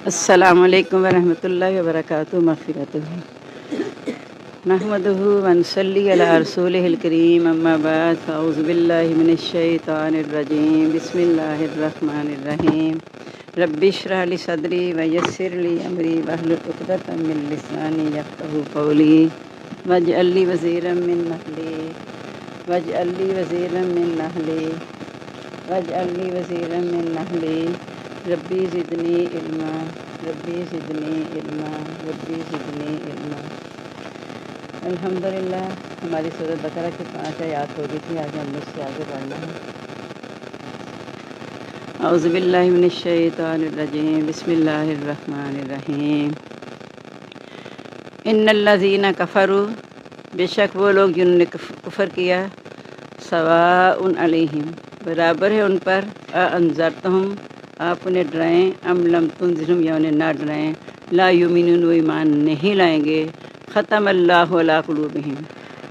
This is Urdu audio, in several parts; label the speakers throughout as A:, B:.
A: السلام علیکم ورحمۃ اللہ وبرکاتہ مغفرتہ نحمدہ ونصلی علی رسولہ الکریم اما بعد فاعوذ باللہ من الشیطان الرجیم بسم اللہ الرحمن الرحیم رب اشرح لی صدری ویسر لی امری واحلل عقدۃ من لسانی یفقہوا قولی واجعل لی وزیرا من اہلی واجعل لی وزیرا من اہلی واجعل لی وزیرا من اہلی ربی زدنی علما ربی زدنی علما ربی زدنی علما۔ الحمدللہ ہماری سورۃ بقرہ کی 5 آیات ہو گئی تھی، آج ہم اس سے آگے بڑھنا ہے۔ اعوذ باللہ من الشیطان الرجیم بسم اللہ الرحمن الرحیم۔ ان الذین کفروا، بے شک وہ لوگ جنہوں نے کفر کیا، سواء علیہم، برابر ہے ان پر، انذرتہم، آپ انہیں ڈرائیں، ام لم تنذرہم، یا انہیں نہ ڈرائیں، لا یؤمنون، وہ ایمان نہیں لائیں گے۔ ختم اللہ علی قلوبہم،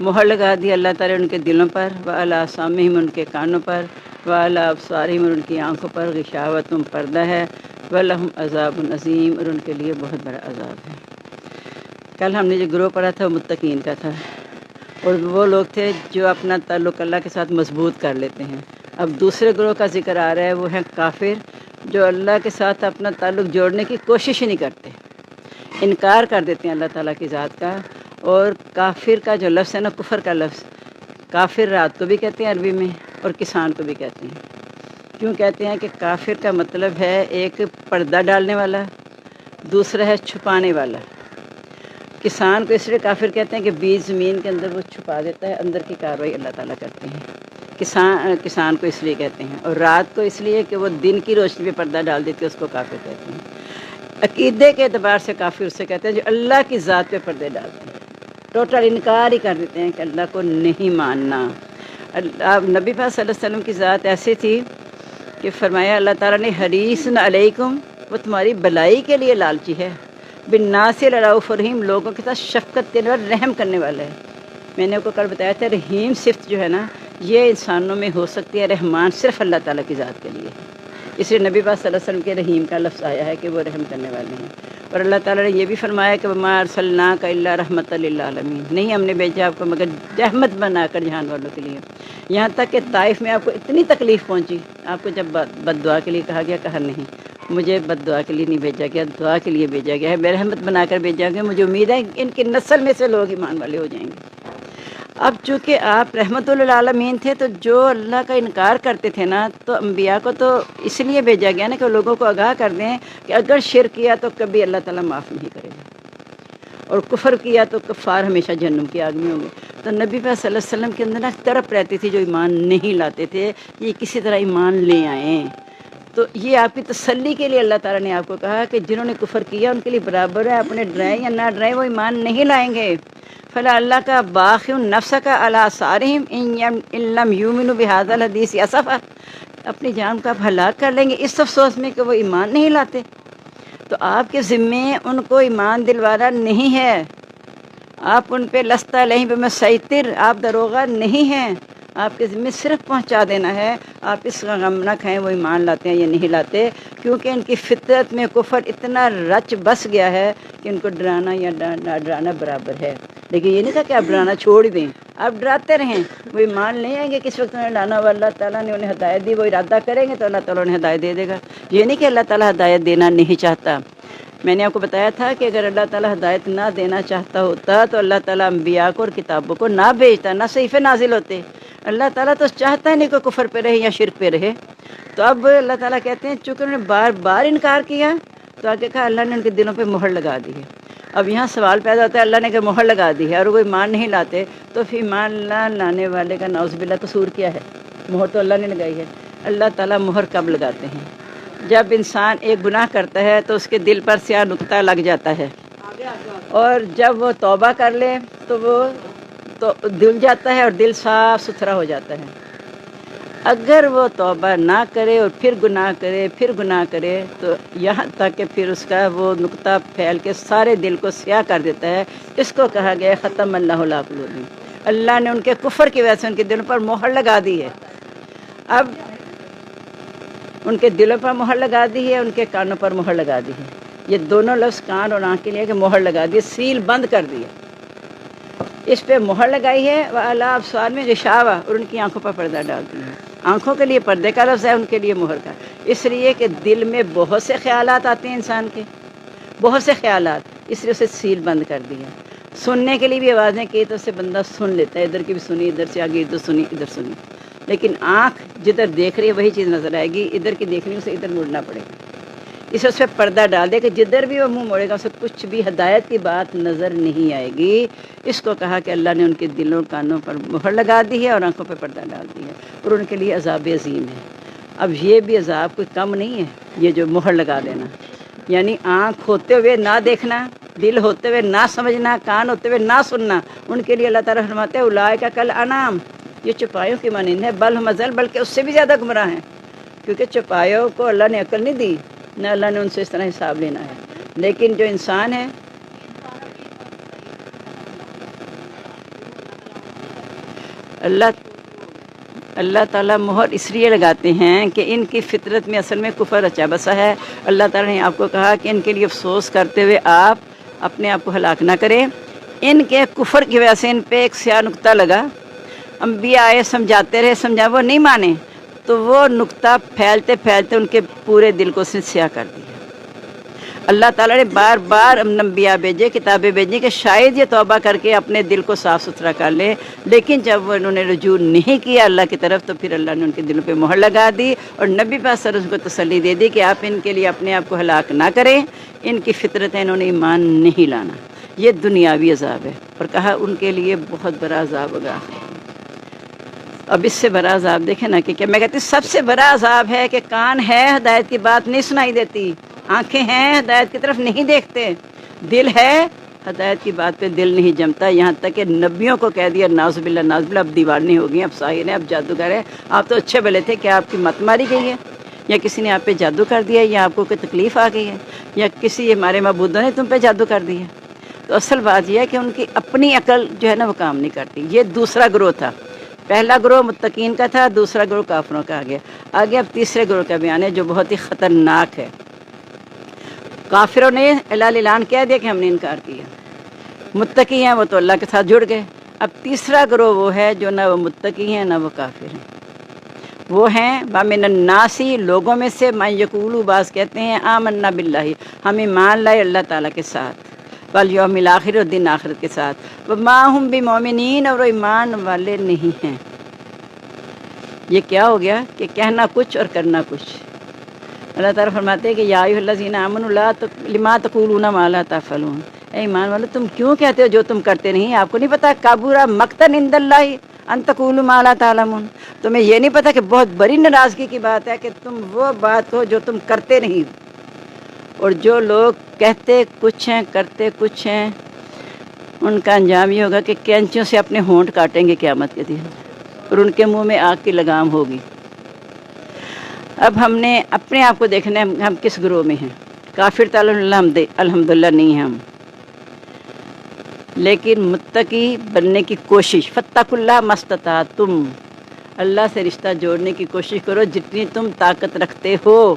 A: مہر لگا دی اللہ تعالیٰ ان کے دلوں پر، وعلی سامعہم، ان کے کانوں پر، وعلی ابصارہم، ان کی آنکھوں پر، غشاوۃ، پردہ ہے، ولہم عذاب عظیم، اور ان کے لیے بہت بڑا عذاب ہے۔ کل ہم نے جو گروہ پڑھا تھا وہ متقین کا تھا، اور وہ لوگ تھے جو اپنا تعلق اللہ کے ساتھ مضبوط کر لیتے ہیں۔ اب دوسرے گروہ کا ذکر آ رہا ہے، وہ ہیں کافر، جو اللہ کے ساتھ اپنا تعلق جوڑنے کی کوشش ہی نہیں کرتے، انکار کر دیتے ہیں اللہ تعالیٰ کی ذات کا۔ اور کافر کا جو لفظ ہے نا، کفر کا لفظ، کافر رات کو بھی کہتے ہیں عربی میں، اور کسان کو بھی کہتے ہیں۔ کیوں کہتے ہیں کہ کافر کا مطلب ہے ایک پردہ ڈالنے والا، دوسرا ہے چھپانے والا۔ کسان کو اس لیے کافر کہتے ہیں کہ بیج زمین کے اندر وہ چھپا دیتا ہے، اندر کی کارروائی اللہ تعالیٰ کرتے ہیں۔ کسان کو اس لیے کہتے ہیں، اور رات کو اس لیے کہ وہ دن کی روشنی پہ پردہ ڈال دیتی ہے، اس کو کافر کہتے ہیں۔ عقیدے کے اعتبار سے کافر اسے کہتے ہیں جو اللہ کی ذات پہ پردے ڈالتے ہیں، ٹوٹل انکار ہی کر دیتے ہیں کہ اللہ کو نہیں ماننا۔ نبی پاک صلی اللہ علیہ وسلم کی ذات ایسی تھی کہ فرمایا اللہ تعالیٰ نے حریص علیکم، وہ تمہاری بلائی کے لیے لالچی ہے، بالناس رؤوف رحیم، لوگوں کے ساتھ شفقت کرنے والا، رحم کرنے والا ہے۔ میں نے آپ کو کل بتایا تھا، رحیم صفت جو ہے نا، یہ انسانوں میں ہو سکتی ہے، رحمان صرف اللہ تعالیٰ کی ذات کے لیے ہے۔ اس لیے نبی پاک صلی اللہ علیہ وسلم کے رحیم کا لفظ آیا ہے کہ وہ رحم کرنے والے ہیں۔ اور اللہ تعالیٰ نے یہ بھی فرمایا کہ وما ارسلناک الا رحمۃ للعالمین، نہیں ہم نے بھیجا آپ کو مگر رحمت بنا کر جہان والوں کے لیے۔ یہاں تک کہ طائف میں آپ کو اتنی تکلیف پہنچی، آپ کو جب بد دعا کے لیے کہا گیا، کہا نہیں، مجھے بد دعا کے لیے نہیں بھیجا گیا، دعا کے لیے بھیجا گیا ہے، میں رحمت بنا کر بھیجا گیا، مجھے امید ہے ان کی نسل میں سے لوگ ایمان والے ہو جائیں گے۔ اب چونکہ آپ رحمت للعالمین تھے، تو جو اللہ کا انکار کرتے تھے نا، تو انبیاء کو تو اس لیے بھیجا گیا نا کہ لوگوں کو آگاہ کر دیں کہ اگر شرک کیا تو کبھی اللہ تعالیٰ معاف نہیں کرے گا، اور کفر کیا تو کفار ہمیشہ جہنم کی آگ میں ہوں گے۔ تو نبی پاک صلی اللہ علیہ وسلم کے اندر نا تڑپ رہتی تھی، جو ایمان نہیں لاتے تھے، یہ کسی طرح ایمان لے آئیں۔ تو یہ آپ کی تسلی کے لیے اللہ تعالیٰ نے آپ کو کہا کہ جنہوں نے کفر کیا ان کے لیے برابر ہے، اپنے ڈرائیں یا نہ ڈرائیں، وہ ایمان نہیں لائیں گے۔ فلا اللہ کا باخع نفسک علی آثارہم ان لم یؤمنوا بہذا الحدیث اسفا، اپنی جان کو آپ ہلاک کر لیں گے اس افسوس میں کہ وہ ایمان نہیں لاتے۔ تو آپ کے ذمے ان کو ایمان دلوانا نہیں ہے، آپ ان پہ لست علیہم بمسیطر، آپ داروغہ نہیں ہیں، آپ کے ذمے صرف پہنچا دینا ہے۔ آپ اس کا غم نہ کھائیں وہ ایمان لاتے ہیں یا نہیں لاتے، کیونکہ ان کی فطرت میں کفر اتنا رچ بس گیا ہے کہ ان کو ڈرانا یا نہ ڈرانا برابر ہے۔ لیکن یہ نہیں تھا کہ آپ ڈرانا چھوڑ دیں، آپ ڈراتے رہیں، وہ ایمان نہیں آئیں گے کس وقت انہیں لانا ہوا، اللہ تعالیٰ نے انہیں ہدایت دی، وہ ارادہ کریں گے تو اللہ تعالیٰ انہیں ہدایت دے دے گا۔ یہ نہیں کہ اللہ تعالیٰ ہدایت دینا نہیں چاہتا۔ میں نے آپ کو بتایا تھا کہ اگر اللہ تعالیٰ ہدایت نہ دینا چاہتا ہوتا تو اللہ تعالیٰ انبیاء کو اور کتابوں کو نہ بھیجتا، نہ صحیفے نازل ہوتے۔ اللہ تعالیٰ تو چاہتا ہے نہیں کہ کفر پہ رہے یا شرک پہ رہے۔ تو اب اللہ تعالیٰ کہتے ہیں چونکہ انہوں نے بار بار انکار کیا، تو آگے کہا اللہ نے ان کے دلوں پہ مہر لگا دی ہے۔ اب یہاں سوال پیدا ہوتا ہے، اللہ نے کہ مہر لگا دی ہے اور وہ ایمان نہیں لاتے، تو پھر ایمان لانے والے کا نعوذ باللہ قصور کیا ہے؟ مہر تو اللہ نے لگائی ہے۔ اللہ تعالیٰ مہر کب لگاتے ہیں؟ جب انسان ایک گناہ کرتا ہے تو اس کے دل پر سیاہ نقطہ لگ جاتا ہے، اور جب وہ توبہ کر لے تو وہ تو دل جاتا ہے اور دل صاف ستھرا ہو جاتا ہے۔ اگر وہ توبہ نہ کرے اور پھر گناہ کرے، پھر گناہ کرے، تو یہاں تک کہ پھر اس کا وہ نقطہ پھیل کے سارے دل کو سیاہ کر دیتا ہے۔ اس کو کہا گیا ختم اللہ علی قلوبہم، اللہ نے ان کے کفر کی وجہ سے ان کے دلوں پر مہر لگا دی ہے۔ اب ان کے دلوں پر مہر لگا دی ہے، ان کے کانوں پر مہر لگا دی ہے۔ یہ دونوں لفظ کان اور آنکھ کے لیے کہ مہر لگا دی، سیل بند کر دیا، اس پہ مہر لگائی ہے۔ وَعَلَىٰ أَبْصَارِهِمْ غِشَاوَةٌ، اور ان کی آنکھوں پر پردہ ڈال دیا ہے۔ آنکھوں کے لیے پردے کا لفظ ہے، ان کے لیے مہر کا، اس لیے کہ دل میں بہت سے خیالات آتے ہیں انسان کے، بہت سے خیالات، اس لیے اسے سیل بند کر دیا۔ سننے کے لیے بھی آوازیں کی تو اسے بندہ سن لیتا ہے، ادھر کی بھی سنی، ادھر سے آگے ادھر سنی، ادھر سنی، لیکن آنکھ جدھر دیکھ رہی ہے وہی چیز نظر آئے گی، ادھر کی دیکھنی اسے ادھر مڑنا پڑے گا، اسے اس پہ پردہ ڈال دے کہ جدھر بھی وہ منہ موڑے گا اسے کچھ بھی ہدایت کی بات نظر نہیں آئے گی۔ اس کو کہا کہ اللہ نے ان کے دلوں کانوں پر مہر لگا دی ہے اور آنکھوں پہ پردہ ڈال دی ہے، اور ان کے لیے عذاب عظیم ہے۔ اب یہ بھی عذاب کوئی کم نہیں ہے، یہ جو مہر لگا دینا، یعنی آنکھ ہوتے ہوئے نہ دیکھنا، دل ہوتے ہوئے نہ سمجھنا، کان ہوتے ہوئے نہ سننا، ان کے لیے اللہ تعالیٰ فرماتے ہیں اولئک کالانعام، یہ چوپایوں کی مانند ہے، بل ہم اضل، بلکہ اس سے بھی زیادہ گمراہ ہیں، کیونکہ چوپایوں کو اللہ نے عقل نہیں دی، نہ اللہ نے ان سے اس طرح حساب لینا ہے، لیکن جو انسان ہے اللہ تعالیٰ مہر اس لیے لگاتے ہیں کہ ان کی فطرت میں اصل میں کفر رچا بسا ہے۔ اللہ تعالیٰ نے آپ کو کہا کہ ان کے لیے افسوس کرتے ہوئے آپ اپنے آپ کو ہلاک نہ کریں، ان کے کفر کی وجہ سے ان پہ ایک سیاہ نقطہ لگا، انبیاء آئے سمجھاتے رہے، سمجھا وہ نہیں مانے، تو وہ نقطہ پھیلتے پھیلتے ان کے پورے دل کو اس نے سیاہ کر دیا۔ اللہ تعالیٰ نے بار بار انبیاء بھیجے، کتابیں بھیجی کہ شاید یہ توبہ کر کے اپنے دل کو صاف ستھرا کر لیں، لیکن جب وہ انہوں نے رجوع نہیں کیا اللہ کی طرف تو پھر اللہ نے ان کے دلوں پہ مہر لگا دی، اور نبی پاک صلی اللہ علیہ وسلم کو تسلی دے دی کہ آپ ان کے لیے اپنے آپ کو ہلاک نہ کریں، ان کی فطرت ہے، انہوں نے ایمان نہیں لانا، یہ دنیاوی عذاب ہے، اور کہا ان کے لیے بہت بڑا عذاب ہوگا۔ اب اس سے بڑا عذاب دیکھیں نا کہ کیا میں کہتی ہوں، سب سے بڑا عذاب ہے کہ کان ہے ہدایت کی بات نہیں سنائی دیتی، آنکھیں ہیں ہدایت کی طرف نہیں دیکھتے، دل ہے ہدایت کی بات پہ دل نہیں جمتا، یہاں تک کہ نبیوں کو کہہ دیا ناؤذ باللہ ناؤذ باللہ، اب دیوارنی ہو گئی ہیں، اب ساحر ہیں، اب جادوگر ہیں، آپ تو اچھے بھلے تھے، کیا آپ کی مت ماری گئی ہے، یا کسی نے آپ پہ جادو کر دیا، یا آپ کو کوئی تکلیف آ گئی ہے، یا کسی ہمارے معبودوں نے تم پہ جادو کر دیا۔ تو اصل بات یہ ہے کہ ان کی اپنی عقل جو ہے نا وہ کام نہیں کرتی۔ یہ دوسرا گروہ تھا، پہلا گروہ متقین کا تھا، دوسرا گروہ کافروں کا آگے اب تیسرے گروہ کا بیان ہے جو بہت ہی خطرناک ہے۔ کافروں نے اعلان کہہ دیا کہ ہم نے انکار کیا، متقی ہیں وہ تو اللہ کے ساتھ جڑ گئے۔ اب تیسرا گروہ وہ ہے جو نہ وہ متقی ہیں نہ وہ کافر ہیں، وہ ہیں وَمِنَ النَّاسِ، لوگوں میں سے مَن یقول، بعض کہتے ہیں آمنا باللہ، ہم ایمان لائے اللہ تعالیٰ کے ساتھ، والیوم الآخر، اور دن آخرت کے ساتھ، وما ہم بمؤمنین، اور وہ ایمان والے نہیں ہیں۔ یہ کیا ہو گیا کہ کہنا کچھ اور کرنا کچھ۔ اللہ تعالیٰ فرماتے ہیں کہ یا ایھا الذین آمنوا لما تقولون ما لا تفعلون، اے ایمان والو تم کیوں کہتے ہو جو تم کرتے نہیں؟ آپ کو نہیں پتا کبر مقتا عند اللہ ان تقولوا ما لا تعلمون، تمہیں یہ نہیں پتا کہ بہت بڑی ناراضگی کی بات ہے کہ تم وہ بات ہو جو تم کرتے نہیں۔ اور جو لوگ کہتے کچھ ہیں کرتے کچھ ہیں، ان کا انجام یہ ہوگا کہ کینچیوں سے اپنے ہونٹ کاٹیں گے قیامت کے دن، اور ان کے منہ میں آگ کی لگام ہوگی۔ اب ہم نے اپنے آپ کو دیکھنا ہے ہم کس گروہ میں ہیں۔ کافر تو الحمدللہ نہیں ہیں ہم، لیکن متقی بننے کی کوشش، فاتقوا اللہ ما استطعتم، اللہ سے رشتہ جوڑنے کی کوشش کرو جتنی تم طاقت رکھتے ہو۔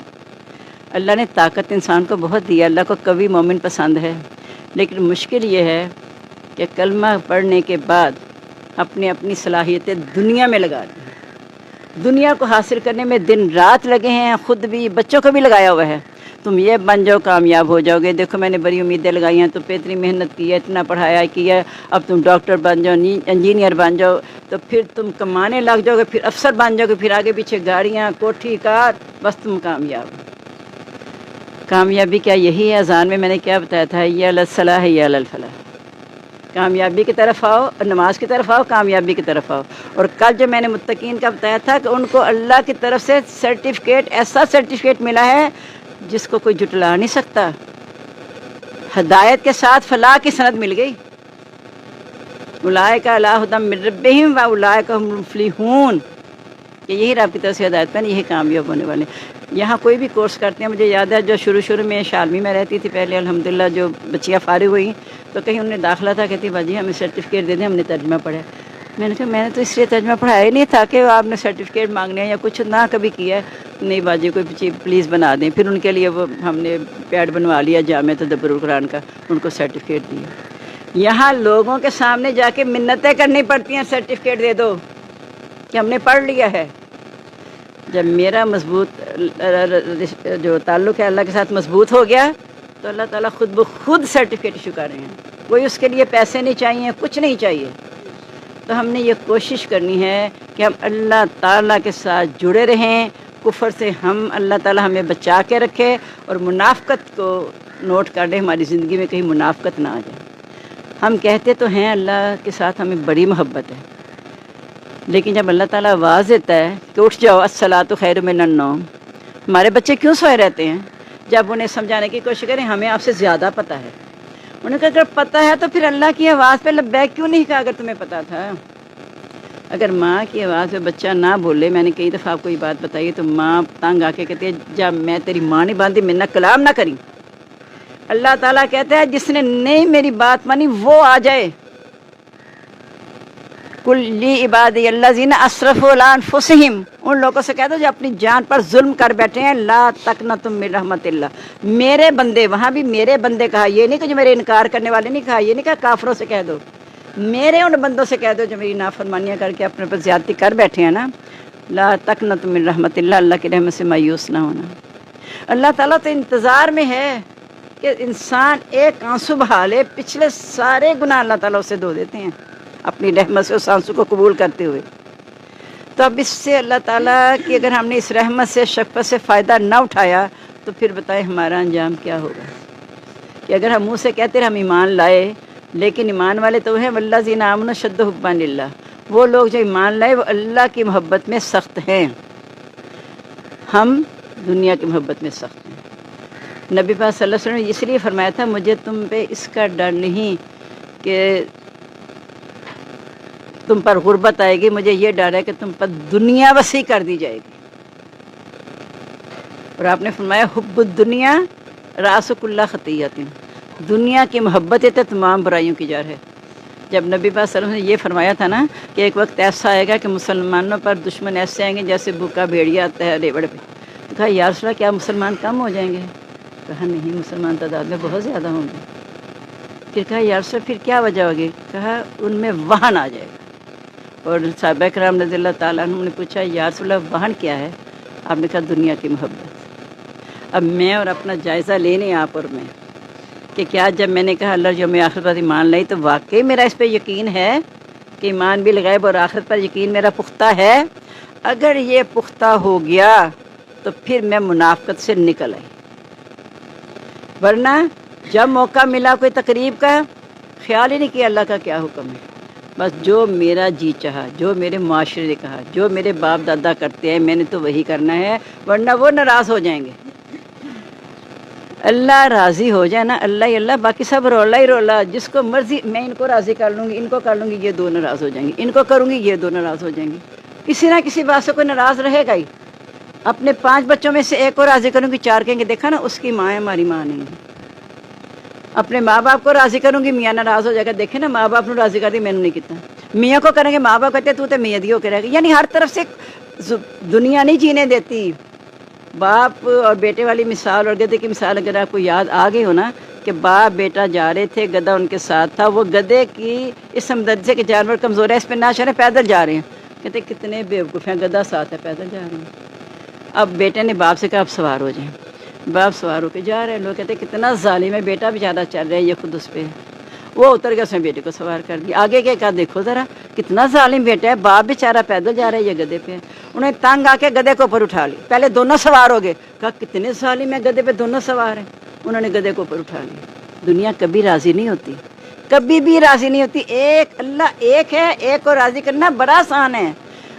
A: اللہ نے طاقت انسان کو بہت دی ہے، اللہ کو قوی مومن پسند ہے، لیکن مشکل یہ ہے کہ کلمہ پڑھنے کے بعد اپنی صلاحیتیں دنیا میں لگا دیں، دنیا کو حاصل کرنے میں دن رات لگے ہیں، خود بھی بچوں کو بھی لگایا ہوا ہے، تم یہ بن جاؤ کامیاب ہو جاؤ گے، دیکھو میں نے بڑی امیدیں لگائی ہیں، تو پہ اتنی محنت کی ہے، اتنا پڑھایا کی ہے، اب تم ڈاکٹر بن جاؤ، انجینئر بن جاؤ، تو پھر تم کمانے لگ جاؤ گے، پھر افسر بن جاؤ گے، پھر آگے پیچھے گاڑیاں کوٹھی کار، بس تم کامیابی کیا یہی ہے؟ اذان میں نے کیا بتایا تھا، یا علی الصلاح یا علی الفلاح، کامیابی کی طرف آؤ اور نماز کی طرف آؤ، کامیابی کی طرف آؤ۔ اور کل جو میں نے متقین کا بتایا تھا کہ ان کو اللہ کی طرف سے سرٹیفکیٹ، ایسا سرٹیفکیٹ ملا ہے جس کو کوئی جھٹلا نہیں سکتا، ہدایت کے ساتھ فلاح کی سند مل گئی، اولئک علی ھدی من ربہم واولئک ھم المفلحون، کہ یہی رب کی طرف سے ہدایت پہ یہی کامیاب ہونے والے۔ یہاں کوئی بھی کورس کرتے ہیں، مجھے یاد ہے جو شروع میں شالمی میں رہتی تھی پہلے، الحمدللہ جو بچیاں فارغ ہوئیں تو کہیں انہوں نے داخلہ تھا، کہتی باجی ہمیں سرٹیفکیٹ دے دیں، ہم نے ترجمہ پڑھا، میں نے کہا میں نے تو اس لیے ترجمہ پڑھایا ہی نہیں تھا کہ آپ نے سرٹیفکیٹ مانگنے ہیں یا کچھ نہ کبھی کیا ہے. نہیں باجی کوئی چیز پلیز بنا دیں. پھر ان کے لیے وہ ہم نے پیڈ بنوا لیا جامع تدبر القرآن کا, ان کو سرٹیفکیٹ دیا. یہاں لوگوں کے سامنے جا کے منتیں کرنی پڑتی ہیں سرٹیفکیٹ دے دو کہ ہم نے پڑھ لیا ہے. جب میرا مضبوط جو تعلق ہے اللہ کے ساتھ مضبوط ہو گیا تو اللہ تعالیٰ خود بخود سرٹیفکیٹ ایشو کر رہے ہیں. کوئی اس کے لیے پیسے نہیں چاہیے, کچھ نہیں چاہیے. تو ہم نے یہ کوشش کرنی ہے کہ ہم اللہ تعالیٰ کے ساتھ جڑے رہیں, کفر سے ہم اللہ تعالیٰ ہمیں بچا کے رکھے, اور منافقت کو نوٹ کر لیں, ہماری زندگی میں کہیں منافقت نہ آ جائے. ہم کہتے تو ہیں اللہ کے ساتھ ہمیں بڑی محبت ہے, لیکن جب اللہ تعالیٰ آواز دیتا ہے کہ اٹھ جاؤ الصلاۃ خیر من النوم, ہمارے بچے کیوں سوئے رہتے ہیں؟ جب انہیں سمجھانے کی کوشش کریں ہمیں آپ سے زیادہ پتہ ہے. انہوں نے کہا اگر پتہ ہے تو پھر اللہ کی آواز پہ لبیک کیوں نہیں کہا اگر تمہیں پتہ تھا؟ اگر ماں کی آواز پہ بچہ نہ بولے, میں نے کئی دفعہ آپ کو یہ بات بتائی, تو ماں تنگ آ کے کہتی ہے جب میں تیری ماں نہیں باندھی میں نہ کلام نہ کری. اللہ تعالیٰ کہتا ہے جس نے نہیں میری بات مانی وہ آ جائے. کل لی عبادی الذین اسرفوا علی انفسہم, ان لوگوں سے کہہ دو جو اپنی جان پر ظلم کر بیٹھے ہیں, لا تقنطوا من رحمت اللہ, میرے بندے, وہاں بھی میرے بندے کہا, یہ نہیں کہ جو میرے انکار کرنے والے نہیں کہا, یہ نہیں کہا کافروں سے کہہ دو, میرے ان بندوں سے کہہ دو جو میری نافرمانیاں کر کے اپنے پر زیادتی کر بیٹھے ہیں نا. لا تقنطوا من رحمت اللہ, اللہ کی رحمت سے مایوس نہ ہونا. اللہ تعالیٰ تو انتظار میں ہے کہ انسان ایک آنسو بہا لے, پچھلے سارے گناہ اللہ تعالیٰ اسے دھو دیتے ہیں اپنی رحمت سے اس آنسو کو قبول کرتے ہوئے. تو اب اس سے اللہ تعالیٰ کی اگر ہم نے اس رحمت سے شفقت سے فائدہ نہ اٹھایا تو پھر بتائیں ہمارا انجام کیا ہوگا. کہ اگر ہم منہ سے کہتے ہیں ہم ایمان لائے, لیکن ایمان والے تو ہیں والذین آمنوا اشد حبا للہ, وہ لوگ جو ایمان لائے وہ اللہ کی محبت میں سخت ہیں, ہم دنیا کی محبت میں سخت ہیں. نبی پاک صلی اللہ علیہ وسلم نے اس لیے فرمایا تھا مجھے تم پہ اس کا ڈر نہیں کہ تم پر غربت آئے گی, مجھے یہ ڈر ہے کہ تم پر دنیا وسیع کر دی جائے گی. اور آپ نے فرمایا حب الدنیا راس کل خطیۃ, دنیا کی محبت ہے تو تمام برائیوں کی جڑ ہے. جب نبی پاک صلی اللہ علیہ وسلم نے یہ فرمایا تھا نا کہ ایک وقت ایسا آئے گا کہ مسلمانوں پر دشمن ایسے آئیں گے جیسے بھوکا بھیڑیا آتا ہے ریوڑ پہ, تو کہا یا رسول اللہ کیا مسلمان کم ہو جائیں گے؟ کہا نہیں, مسلمان تعداد میں بہت زیادہ ہوں گے. پھر کہا یا رسول اللہ پھر کیا وجہ ہوگی؟ کہا ان میں وہن آ جائے گا. اور صحابہ کرام رضی اللہ تعالیٰ عنہ نے پوچھا یا رسول اللہ وہن کیا ہے؟ آپ نے کہا دنیا کی محبت. اب میں اور اپنا جائزہ لینے آپ اور میں کہ کیا جب میں نے کہا اللہ جو میں آخرت پر ایمان لائی تو واقعی میرا اس پہ یقین ہے کہ ایمان بالغیب اور آخرت پر یقین میرا پختہ ہے؟ اگر یہ پختہ ہو گیا تو پھر میں منافقت سے نکل آئی, ورنہ جب موقع ملا کوئی تقریب کا خیال ہی نہیں کیا اللہ کا کیا حکم ہے. بس جو میرا جی چاہا, جو میرے معاشرے نے کہا, جو میرے باپ دادا کرتے ہیں میں نے تو وہی کرنا ہے, ورنہ وہ ناراض ہو جائیں گے. اللہ راضی ہو جائے نا, اللہ ہی اللہ, باقی سب رولا ہی رولا. جس کو مرضی میں ان کو راضی کر لوں گی, ان کو کر لوں گی, یہ دو ناراض ہو جائیں گے, ان کو کروں گی, یہ دو ناراض ہو جائیں گے. کسی نہ کسی بات سے کوئی ناراض رہے گا ہی. اپنے 5 بچوں میں سے ایک کو راضی کروں گی, 4 کہیں گے دیکھا نا اس کی ماں ہے ہماری ماں نہیں ہے. اپنے ماں باپ کو راضی کروں گی, میاں ناراض ہو جائے گا, دیکھیں نا ماں باپ نے راضی کر دی, میں نے نہیں کیتا. میاں کو کریں گے, ماں باپ کہتے تو میاں دی ہو کے رہے گا. یعنی ہر طرف سے دنیا نہیں جینے دیتی. باپ اور بیٹے والی مثال اور گدھے کی مثال اگر آپ کو یاد آ گئی ہو نا کہ باپ بیٹا جا رہے تھے, گدھا ان کے ساتھ تھا, وہ گدھے کی اس ہمدرد سے کہ جانور کمزور ہے اس پہ نہ چڑھے, پیدل جا رہے ہیں. کہتے کتنے بیوقوف ہیں, گدھا ساتھ ہے پیدل جا رہے ہیں. اب بیٹے نے باپ سے کہا اب سوار ہو جائیں. باپ سوار ہو کے جا رہے ہیں. لوگ کہتے کتنا ظالم ہے, بیٹا بھی زیادہ چل رہا ہے, یہ خود اس پہ. وہ اتر گیا, اس نے بیٹے کو سوار کر دیا. آگے کے کہا دیکھو ذرا کتنا ظالم بیٹا ہے, باپ بیچارہ پیدل جا رہا ہے, یہ گدھے پہ. انہیں تنگ آ کے گدھے کو اوپر اٹھا لی. پہلے دونوں سوار ہو گئے, کہا کتنے ظالم ہیں, گدھے پہ دونوں سوار ہیں. انہوں نے گدھے کو اوپر اٹھا لیا. دنیا کبھی راضی نہیں ہوتی, کبھی بھی راضی نہیں ہوتی. ایک اللہ ایک ہے, ایک کو راضی کرنا بڑا آسان ہے.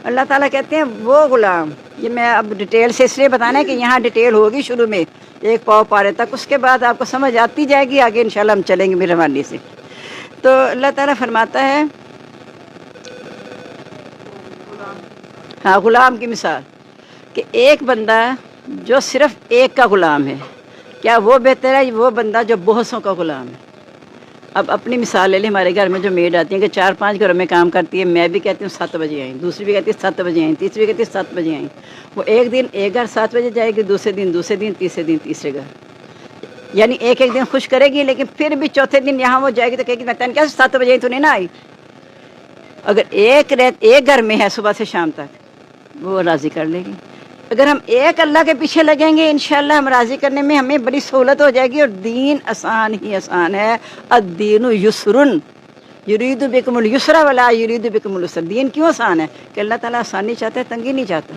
A: اللہ تعالیٰ کہتے ہیں وہ غلام, یہ میں اب ڈیٹیل سے اس لیے بتانا ہے کہ یہاں ڈیٹیل ہوگی شروع میں 1 پاؤ پارے تک, اس کے بعد آپ کو سمجھ آتی جائے گی, آگے انشاءاللہ ہم چلیں گے مہربانی سے. تو اللہ تعالیٰ فرماتا ہے ہاں غلام کی مثال کہ ایک بندہ جو صرف ایک کا غلام ہے, کیا وہ بہتر ہے وہ بندہ جو بہتوں کا غلام ہے؟ اب اپنی مثال لے لیں، ہمارے گھر میں جو میڈ آتی ہیں کہ 4-5 گھروں میں کام کرتی ہے، میں بھی کہتی ہوں 7 بجے آئیں، دوسری بھی کہتی ہے 7 بجے آئیں، تیسری بھی کہتی ہے 7 بجے آئیں۔ وہ ایک دن ایک گھر 7 بجے جائے گی، دوسرے دن تیسرے گھر، یعنی ایک دن خوش کرے گی، لیکن پھر بھی چوتھے دن یہاں وہ جائے گی تو کہے گی میں تین کیا 7 بجے تو نہیں نہ آئی۔ اگر ایک گھر میں ہے صبح سے شام تک، وہ راضی کر لے گی۔ اگر ہم ایک اللہ کے پیچھے لگیں گے، انشاءاللہ ہم راضی کرنے میں ہمیں بڑی سہولت ہو جائے گی، اور دین آسان ہی آسان ہے۔ الدین یسر یرید بکم اليسر ولا یرید بکم العسر۔ دین کیوں آسان ہے؟ کہ اللہ تعالیٰ آسانی چاہتا ہے، تنگی نہیں چاہتا۔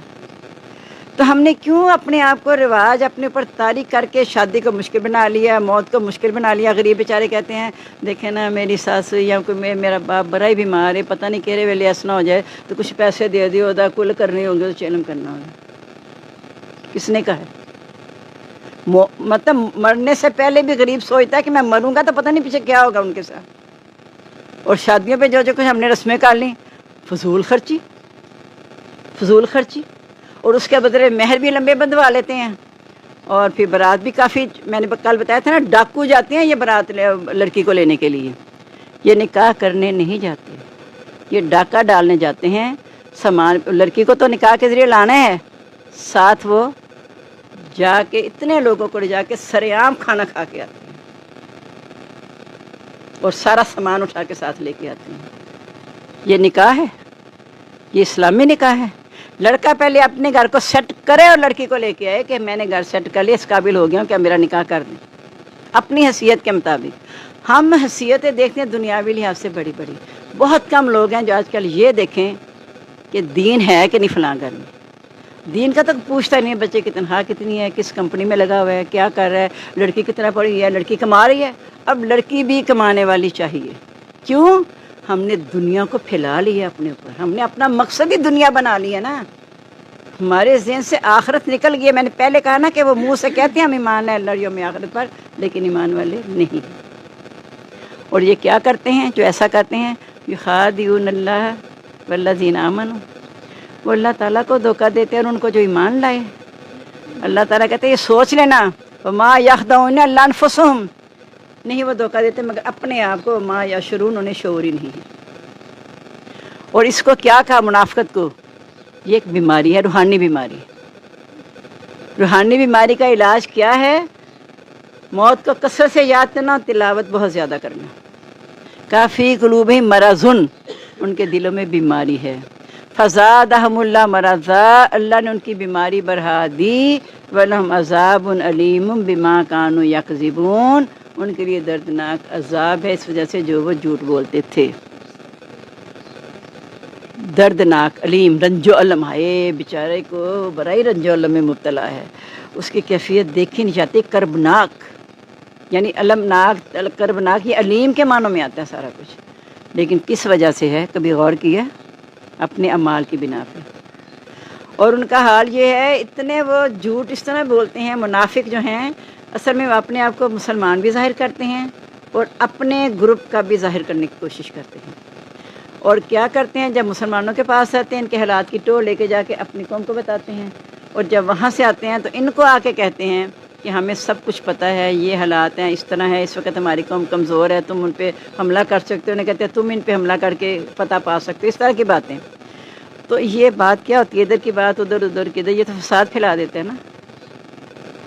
A: تو ہم نے کیوں اپنے آپ کو رواج اپنے اوپر طاری کر کے شادی کو مشکل بنا لیا، موت کو مشکل بنا لیا۔ غریب بیچارے کہتے ہیں دیکھیں نا میری ساس یا کوئی میرا باپ بڑا ہی بیمار ہے، پتہ نہیں کہہ ویلے ایسا نہ ہو جائے تو کچھ پیسے دے دیو، دا کل کرنے ہوں گے تو چیلم کرنا ہوگا۔ کس نے کہا ہے؟ مطلب مرنے سے پہلے بھی غریب سوچتا ہے کہ میں مروں گا تو پتہ نہیں پیچھے کیا ہوگا ان کے ساتھ۔ اور شادیوں پہ جو کچھ ہم نے رسمیں کر لیں، فضول خرچی، اور اس کے بدلے مہر بھی لمبے بندوا لیتے ہیں، اور پھر برات بھی کافی، میں نے کل بتایا تھا نا، ڈاکو جاتے ہیں یہ برات لڑکی کو لینے کے لیے، یہ نکاح کرنے نہیں جاتے، یہ ڈاکہ ڈالنے جاتے ہیں۔ سامان لڑکی کو تو نکاح کے ذریعے لانا ہے، ساتھ وہ جا کے اتنے لوگوں کو لے جا کے سریعام کھانا کھا کے آتے ہیں، اور سارا سامان اٹھا کے ساتھ لے کے آتے ہیں۔ یہ نکاح ہے؟ یہ اسلامی نکاح ہے؟ لڑکا پہلے اپنے گھر کو سیٹ کرے اور لڑکی کو لے کے آئے کہ میں نے گھر سیٹ کر لیا، اس قابل ہو گیا ہوں کہ میرا نکاح کر دیں، اپنی حیثیت کے مطابق۔ ہم حیثیتیں دیکھتے ہیں دنیاوی لحاظ سے بڑی بڑی، بہت کم لوگ ہیں جو آج کل یہ دیکھیں کہ دین ہے کہ نہیں فلاں گھر میں۔ دین کا تو پوچھتا نہیں ہے، بچے کی تنخواہ کتنی ہے، کس کمپنی میں لگا ہوا ہے، کیا کر رہا ہے، لڑکی کتنا پڑھی ہے، لڑکی کما رہی ہے۔ اب لڑکی بھی کمانے والی چاہیے، کیوں؟ ہم نے دنیا کو پھیلا لیا اپنے اوپر، ہم نے اپنا مقصد ہی دنیا بنا لی ہے نا، ہمارے ذہن سے آخرت نکل گئی ہے۔ میں نے پہلے کہا نا کہ وہ منہ سے کہتے ہیں ہم ایمان ہے اللہ یوم آخرت پر، لیکن ایمان والے نہیں۔ اور یہ کیا کرتے ہیں جو ایسا کرتے ہیں؟ یخادعون اللہ والذین آمنوا، وہ اللہ تعالیٰ کو دھوکہ دیتے ہیں اور ان کو جو ایمان لائے۔ اللہ تعالیٰ کہتے ہیں یہ سوچ لینا، وما یخدعون الا انفسہم، نہیں وہ دھوکہ دیتے مگر اپنے آپ کو، وما یشعرون، انہیں شعور ہی نہیں ہے۔ اور اس کو کیا کہا منافقت کو؟ یہ ایک بیماری ہے، روحانی بیماری۔ روحانی بیماری کا علاج کیا ہے؟ موت کو کثرت سے یاد کرنا، تلاوت بہت زیادہ کرنا۔ کافی قلوبہم مرضن، ان کے دلوں میں بیماری ہے۔ فزادہم اللہ مرضا، اللہ نے ان کی بیماری بڑھا دی۔ ولہم عذاب علیم بما کانوا یکذبون، ان کے لیے دردناک عذاب ہے اس وجہ سے جو وہ جھوٹ بولتے تھے۔ دردناک علیم، رنج و علم، ہے بیچارے کو بڑا ہی رنج و علم میں مبتلا ہے، اس کی کیفیت دیکھی نہیں جاتی۔ کربناک یعنی المناک، کربناک یہ علیم کے معنوں میں آتا ہے سارا کچھ، لیکن کس وجہ سے ہے کبھی غور کیا؟ اپنے اعمال کی بنا پہ۔ اور ان کا حال یہ ہے، اتنے وہ جھوٹ اس طرح بولتے ہیں، منافق جو ہیں اصل میں وہ اپنے آپ کو مسلمان بھی ظاہر کرتے ہیں اور اپنے گروپ کا بھی ظاہر کرنے کی کوشش کرتے ہیں۔ اور کیا کرتے ہیں؟ جب مسلمانوں کے پاس آتے ہیں ان کے حالات کی ٹو لے کے جا کے اپنی قوم کو بتاتے ہیں، اور جب وہاں سے آتے ہیں تو ان کو آ کے کہتے ہیں کہ ہمیں سب کچھ پتہ ہے، یہ حالات ہیں، اس طرح ہے، اس وقت ہماری قوم کمزور ہے، تم ان پہ حملہ کر سکتے ہو۔ انہیں کہتے ہیں تم ان پہ حملہ کر کے فتح پا سکتے ہو، اس طرح کی باتیں۔ تو یہ بات کیا ہوتی ہے؟ ادھر کی بات ادھر، ادھر کی ادھر، یہ تو فساد پھیلا دیتے ہیں نا۔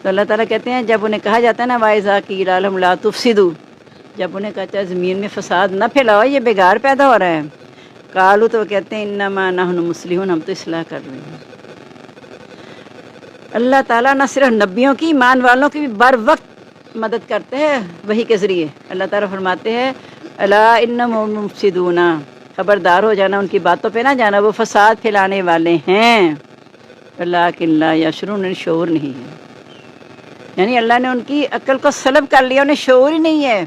A: تو اللہ تعالیٰ کہتے ہیں جب انہیں کہا جاتا ہے نا وَإِذَا قِيلَ لَهُمْ لَا تُفْسِدُوا، جب انہیں کہتا ہے زمین میں فساد نہ پھیلاؤ، یہ بگاڑ پیدا ہو رہا ہے، قالوا، تو وہ کہتے ہیں انما نحن مصلحون، ہم تو اصلاح کر رہے ہیں۔ اللہ تعالیٰ نہ صرف نبیوں کی، ایمان والوں کی بھی بر وقت مدد کرتے ہیں وحی کے ذریعے۔ اللہ تعالیٰ فرماتے ہیں الا انہم مفسدون، خبردار ہو جانا، ان کی باتوں پہ نہ جانا، وہ فساد پھیلانے والے ہیں۔ ولکن لا یشعرون، شعور نہیں ہے، یعنی اللہ نے ان کی عقل کو سلب کر لیا، انہیں شعور ہی نہیں ہے،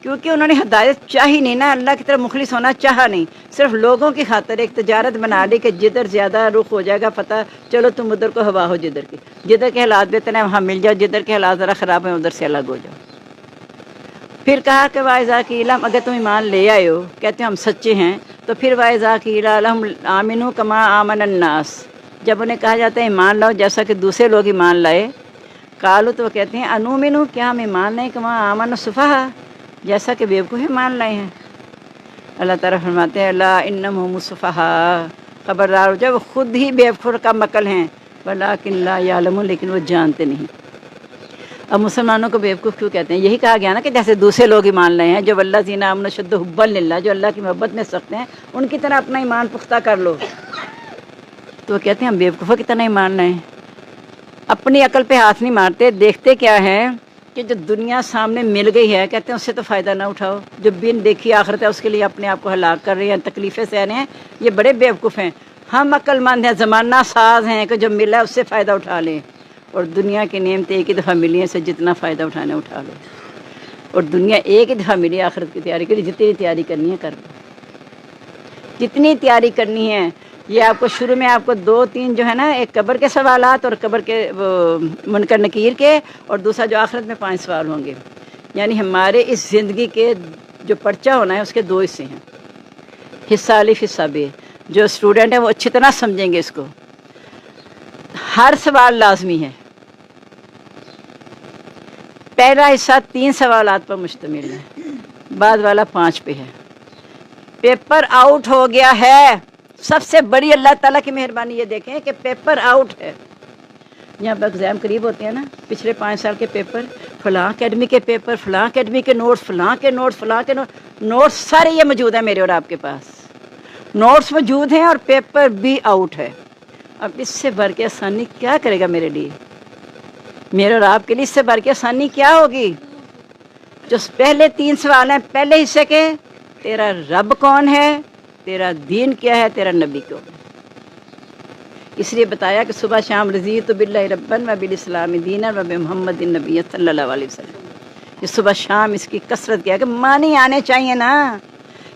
A: کیونکہ انہوں نے ہدایت چاہی نہیں نا، اللہ کی طرف مخلص ہونا چاہا نہیں، صرف لوگوں کی خاطر ایک تجارت بنا لی کہ جدھر زیادہ رخ ہو جائے گا فتح، چلو تم ادھر کو ہوا ہو، جدھر کے حالات بہتر ہیں وہاں مل جاؤ، جدھر کے حالات ذرا خراب ہیں ادھر سے الگ ہو جاؤ۔ پھر کہا کہ وَإِذَا قِيلَ، اگر تم ایمان لے آئے ہو، کہتے ہم سچے ہیں، تو پھر وَإِذَا قِيلَ لَهُمْ آمِنُوا كَمَا آمَنَ النَّاسُ، جب انہیں کہا جاتا ہے ایمان لاؤ جیسا کہ دوسرے لوگ ایمان لائے، قالوا، تو وہ کہتے ہیں انؤمنوا، کیا ہم ایمان لیں، کما آمن السفہاء، جیسا کہ بیوقوف مان لائے ہیں۔ اللہ تعالیٰ فرماتے ہیں لا انہم السفہاء، خبردار ہو جائے وہ خود ہی بیوقوف کا مکل ہیں، ولکن لا یعلمون، لیکن وہ جانتے نہیں۔ اب مسلمانوں کو بیوقوف کیوں کہتے ہیں؟ یہی کہا گیا نا کہ جیسے دوسرے لوگ ایمان لائے ہیں، جو والذین آمنوا اشد حبا للہ، جو اللہ کی محبت میں سخت ہیں، ان کی طرح اپنا ایمان پختہ کر لو۔ تو وہ کہتے ہیں ہم بیوقوفوں کی طرح ایمان لائیں، اپنی عقل پہ ہاتھ نہیں مارتے، دیکھتے کیا ہے کہ جو دنیا سامنے مل گئی ہے کہتے ہیں اس سے تو فائدہ نہ اٹھاؤ، جو بن دیکھی آخرت ہے اس کے لیے اپنے آپ کو ہلاک کر رہے ہیں، تکلیفیں سہ رہے ہیں، یہ بڑے بیوقوف ہیں۔ ہم عقل مند ہیں، زمانہ ساز ہیں کہ جو ملا اس سے فائدہ اٹھا لیں، اور دنیا کی نعمت ایک ہی دفعہ ملی ہے، سے جتنا فائدہ اٹھانا اٹھا لو، اور دنیا ایک ہی دفعہ ملی ہے، آخرت کی تیاری کے لیے جتنی تیاری کرنی ہے کر لو، جتنی تیاری کرنی ہے۔ یہ آپ کو شروع میں آپ کو 2-3 جو ہے نا، ایک قبر کے سوالات اور قبر کے منکر نکیر کے، اور دوسرا جو آخرت میں 5 سوال ہوں گے۔ یعنی ہمارے اس زندگی کے جو پرچہ ہونا ہے اس کے 2 حصے ہیں، حصہ الف حصہ ب۔ جو اسٹوڈنٹ ہیں وہ اچھی طرح سمجھیں گے اس کو۔ ہر سوال لازمی ہے۔ پہلا حصہ 3 سوالات پر مشتمل ہے، بعد والا 5 پہ ہے۔ پیپر آؤٹ ہو گیا ہے، سب سے بڑی اللہ تعالیٰ کی مہربانی یہ دیکھیں کہ پیپر آؤٹ ہے۔ یہاں پر ایگزام قریب ہوتے ہیں نا، پچھلے 5 سال کے پیپر، فلاں اکیڈمی کے پیپر، فلاں اکیڈمی کے نوٹس، فلاں کے نوٹس، فلاں کے نوٹس سارے یہ موجود ہیں میرے اور آپ کے پاس، نوٹس موجود ہیں اور پیپر بھی آؤٹ ہے۔ اب اس سے بڑھ کے آسانی کیا کرے گا میرے لیے، میرے اور آپ کے لیے اس سے بڑھ کے آسانی کیا ہوگی؟ جو پہلے 3 سوال ہیں پہلے حصے کے، تیرا رب کون ہے، تیرا دین کیا ہے، تیرا نبی کون ہے۔ اس لیے بتایا کہ صبح شام رضیت باللہ ربًا و بالاسلام دینا و بمحمد نبی صلی اللہ علیہ وسلم۔ یہ صبح شام اس کی کثرت کیا کہ معنی آنے چاہیے نا،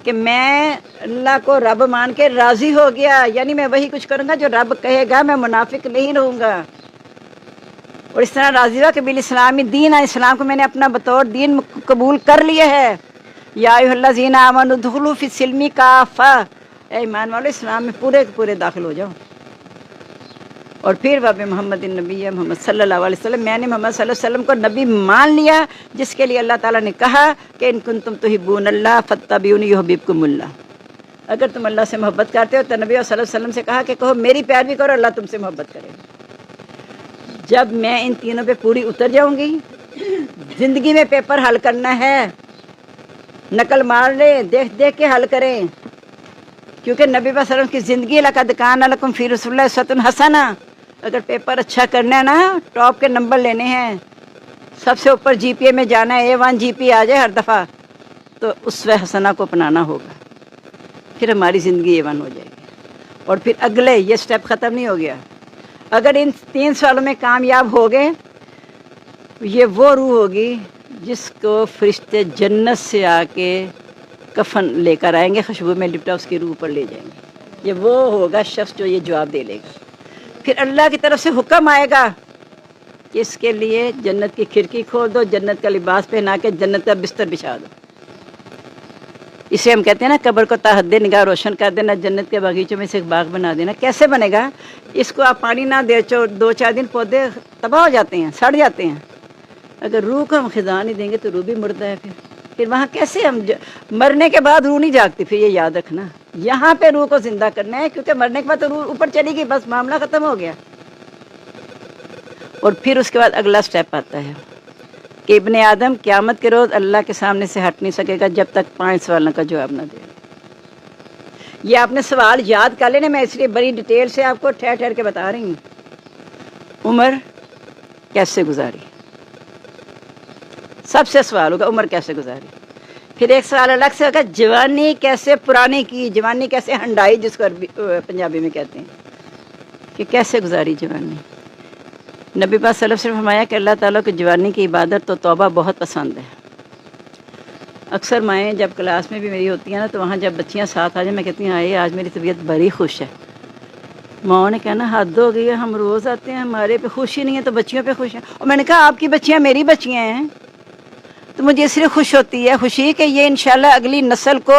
A: کہ میں اللہ کو رب مان کے راضی ہو گیا، یعنی میں وہی کچھ کروں گا جو رب کہے گا، میں منافق نہیں رہوں گا۔ اور اس طرح راضی ہوا کہ بالاسلام دین، اسلام کو میں نے اپنا بطور دین قبول کر لیا ہے۔ یا ایھا الذین آمنوا ادخلوا فی السلم کافہ، اے ایمان والو اسلام میں پورے پورے داخل ہو جاؤ۔ اور پھر وب محمد النبی، محمد صلی اللہ علیہ وسلم، میں نے محمد صلی اللہ علیہ وسلم کو نبی مان لیا، جس کے لیے اللہ تعالیٰ نے کہا کہ ان کنتم تحبون اللہ فاتبعونی یحببکم اللہ۔ اگر تم اللہ سے محبت کرتے ہو تو نبی صلی اللہ علیہ وسلم سے کہا کہ کہو میری پیروی کرو، اللہ تم سے محبت کرے گا۔ جب میں ان تینوں پہ پوری اتر جاؤں گی، زندگی میں پیپر حل کرنا ہے، نقل مار لیں، دیکھ دیکھ کے حل کریں، کیونکہ نبی صلی اللہ علیہ وسلم کی زندگی لقد کان لکم فی رسول اللہ اسوۃ حسنہ۔ اگر پیپر اچھا کرنا ہے نا، ٹاپ کے نمبر لینے ہیں، سب سے اوپر جی پی اے میں جانا ہے، A1 جی پی آ جائے ہر دفعہ، تو اسوہ حسنہ کو اپنانا ہوگا، پھر ہماری زندگی A1 ہو جائے گی۔ اور پھر اگلے یہ سٹیپ ختم نہیں ہو گیا، اگر ان 3 سالوں میں کامیاب ہو گئے، یہ وہ روح ہوگی جس کو فرشتے جنت سے آ کے کفن لے کر آئیں گے، خوشبو میں لپٹا اس کی روح پر لے جائیں گے۔ یہ وہ ہوگا شخص جو یہ جواب دے لے گا۔ پھر اللہ کی طرف سے حکم آئے گا کہ اس کے لیے جنت کی کھڑکی کھول دو، جنت کا لباس پہنا کے جنت کا بستر بچھا دو۔ اسے ہم کہتے ہیں نا قبر کو تا حد نگاہ روشن کر دینا، جنت کے باغیچوں میں سے ایک باغ بنا دینا۔ کیسے بنے گا؟ اس کو آپ پانی نہ دے، 2-4 دن پودے تباہ ہو جاتے ہیں، سڑ جاتے ہیں۔ اگر روح کو ہم خدا نہیں دیں گے تو روح بھی مردہ ہے۔ پھر وہاں کیسے ہم مرنے کے بعد روح نہیں جاگتی؟ پھر یہ یاد رکھنا، یہاں پہ روح کو زندہ کرنا ہے، کیونکہ مرنے کے بعد تو روح اوپر چلی گئی، بس معاملہ ختم ہو گیا۔ اور پھر اس کے بعد اگلا سٹیپ آتا ہے کہ ابن آدم قیامت کے روز اللہ کے سامنے سے ہٹ نہیں سکے گا جب تک 5 سوالوں کا جواب نہ دے۔ یہ آپ نے سوال یاد کر لینے، میں اس لیے بڑی ڈیٹیل سے آپ کو ٹھہر ٹھہر کے بتا رہی ہوں۔ عمر کیسے گزاری، سب سے سوال ہوگا عمر کیسے گزاری۔ پھر ایک سوال الگ سے ہوگا جوانی کیسے پرانی کی، جوانی کیسے ہنڈائی، جس کو پنجابی میں کہتے ہیں، کہ کیسے گزاری جوانی۔ نبی پاک صلی اللہ علیہ وسلم نے فرمایا کہ اللہ تعالیٰ کو جوانی کی عبادت تو توبہ بہت پسند ہے۔ اکثر مائیں جب کلاس میں بھی میری ہوتی ہیں نا، تو وہاں جب بچیاں ساتھ آ جائیں، میں کہتی ہوں آئے آج میری طبیعت بڑی خوش ہے۔ ماں نے کہنا حد ہو گئی ہے، ہم روز آتے ہیں، ہمارے پہ خوشی نہیں ہے تو بچیوں پہ خوش ہیں۔ اور میں نے کہا آپ کی بچیاں میری بچیاں ہیں، تو مجھے اس لیے خوش ہوتی ہے، خوشی کہ یہ انشاءاللہ اگلی نسل کو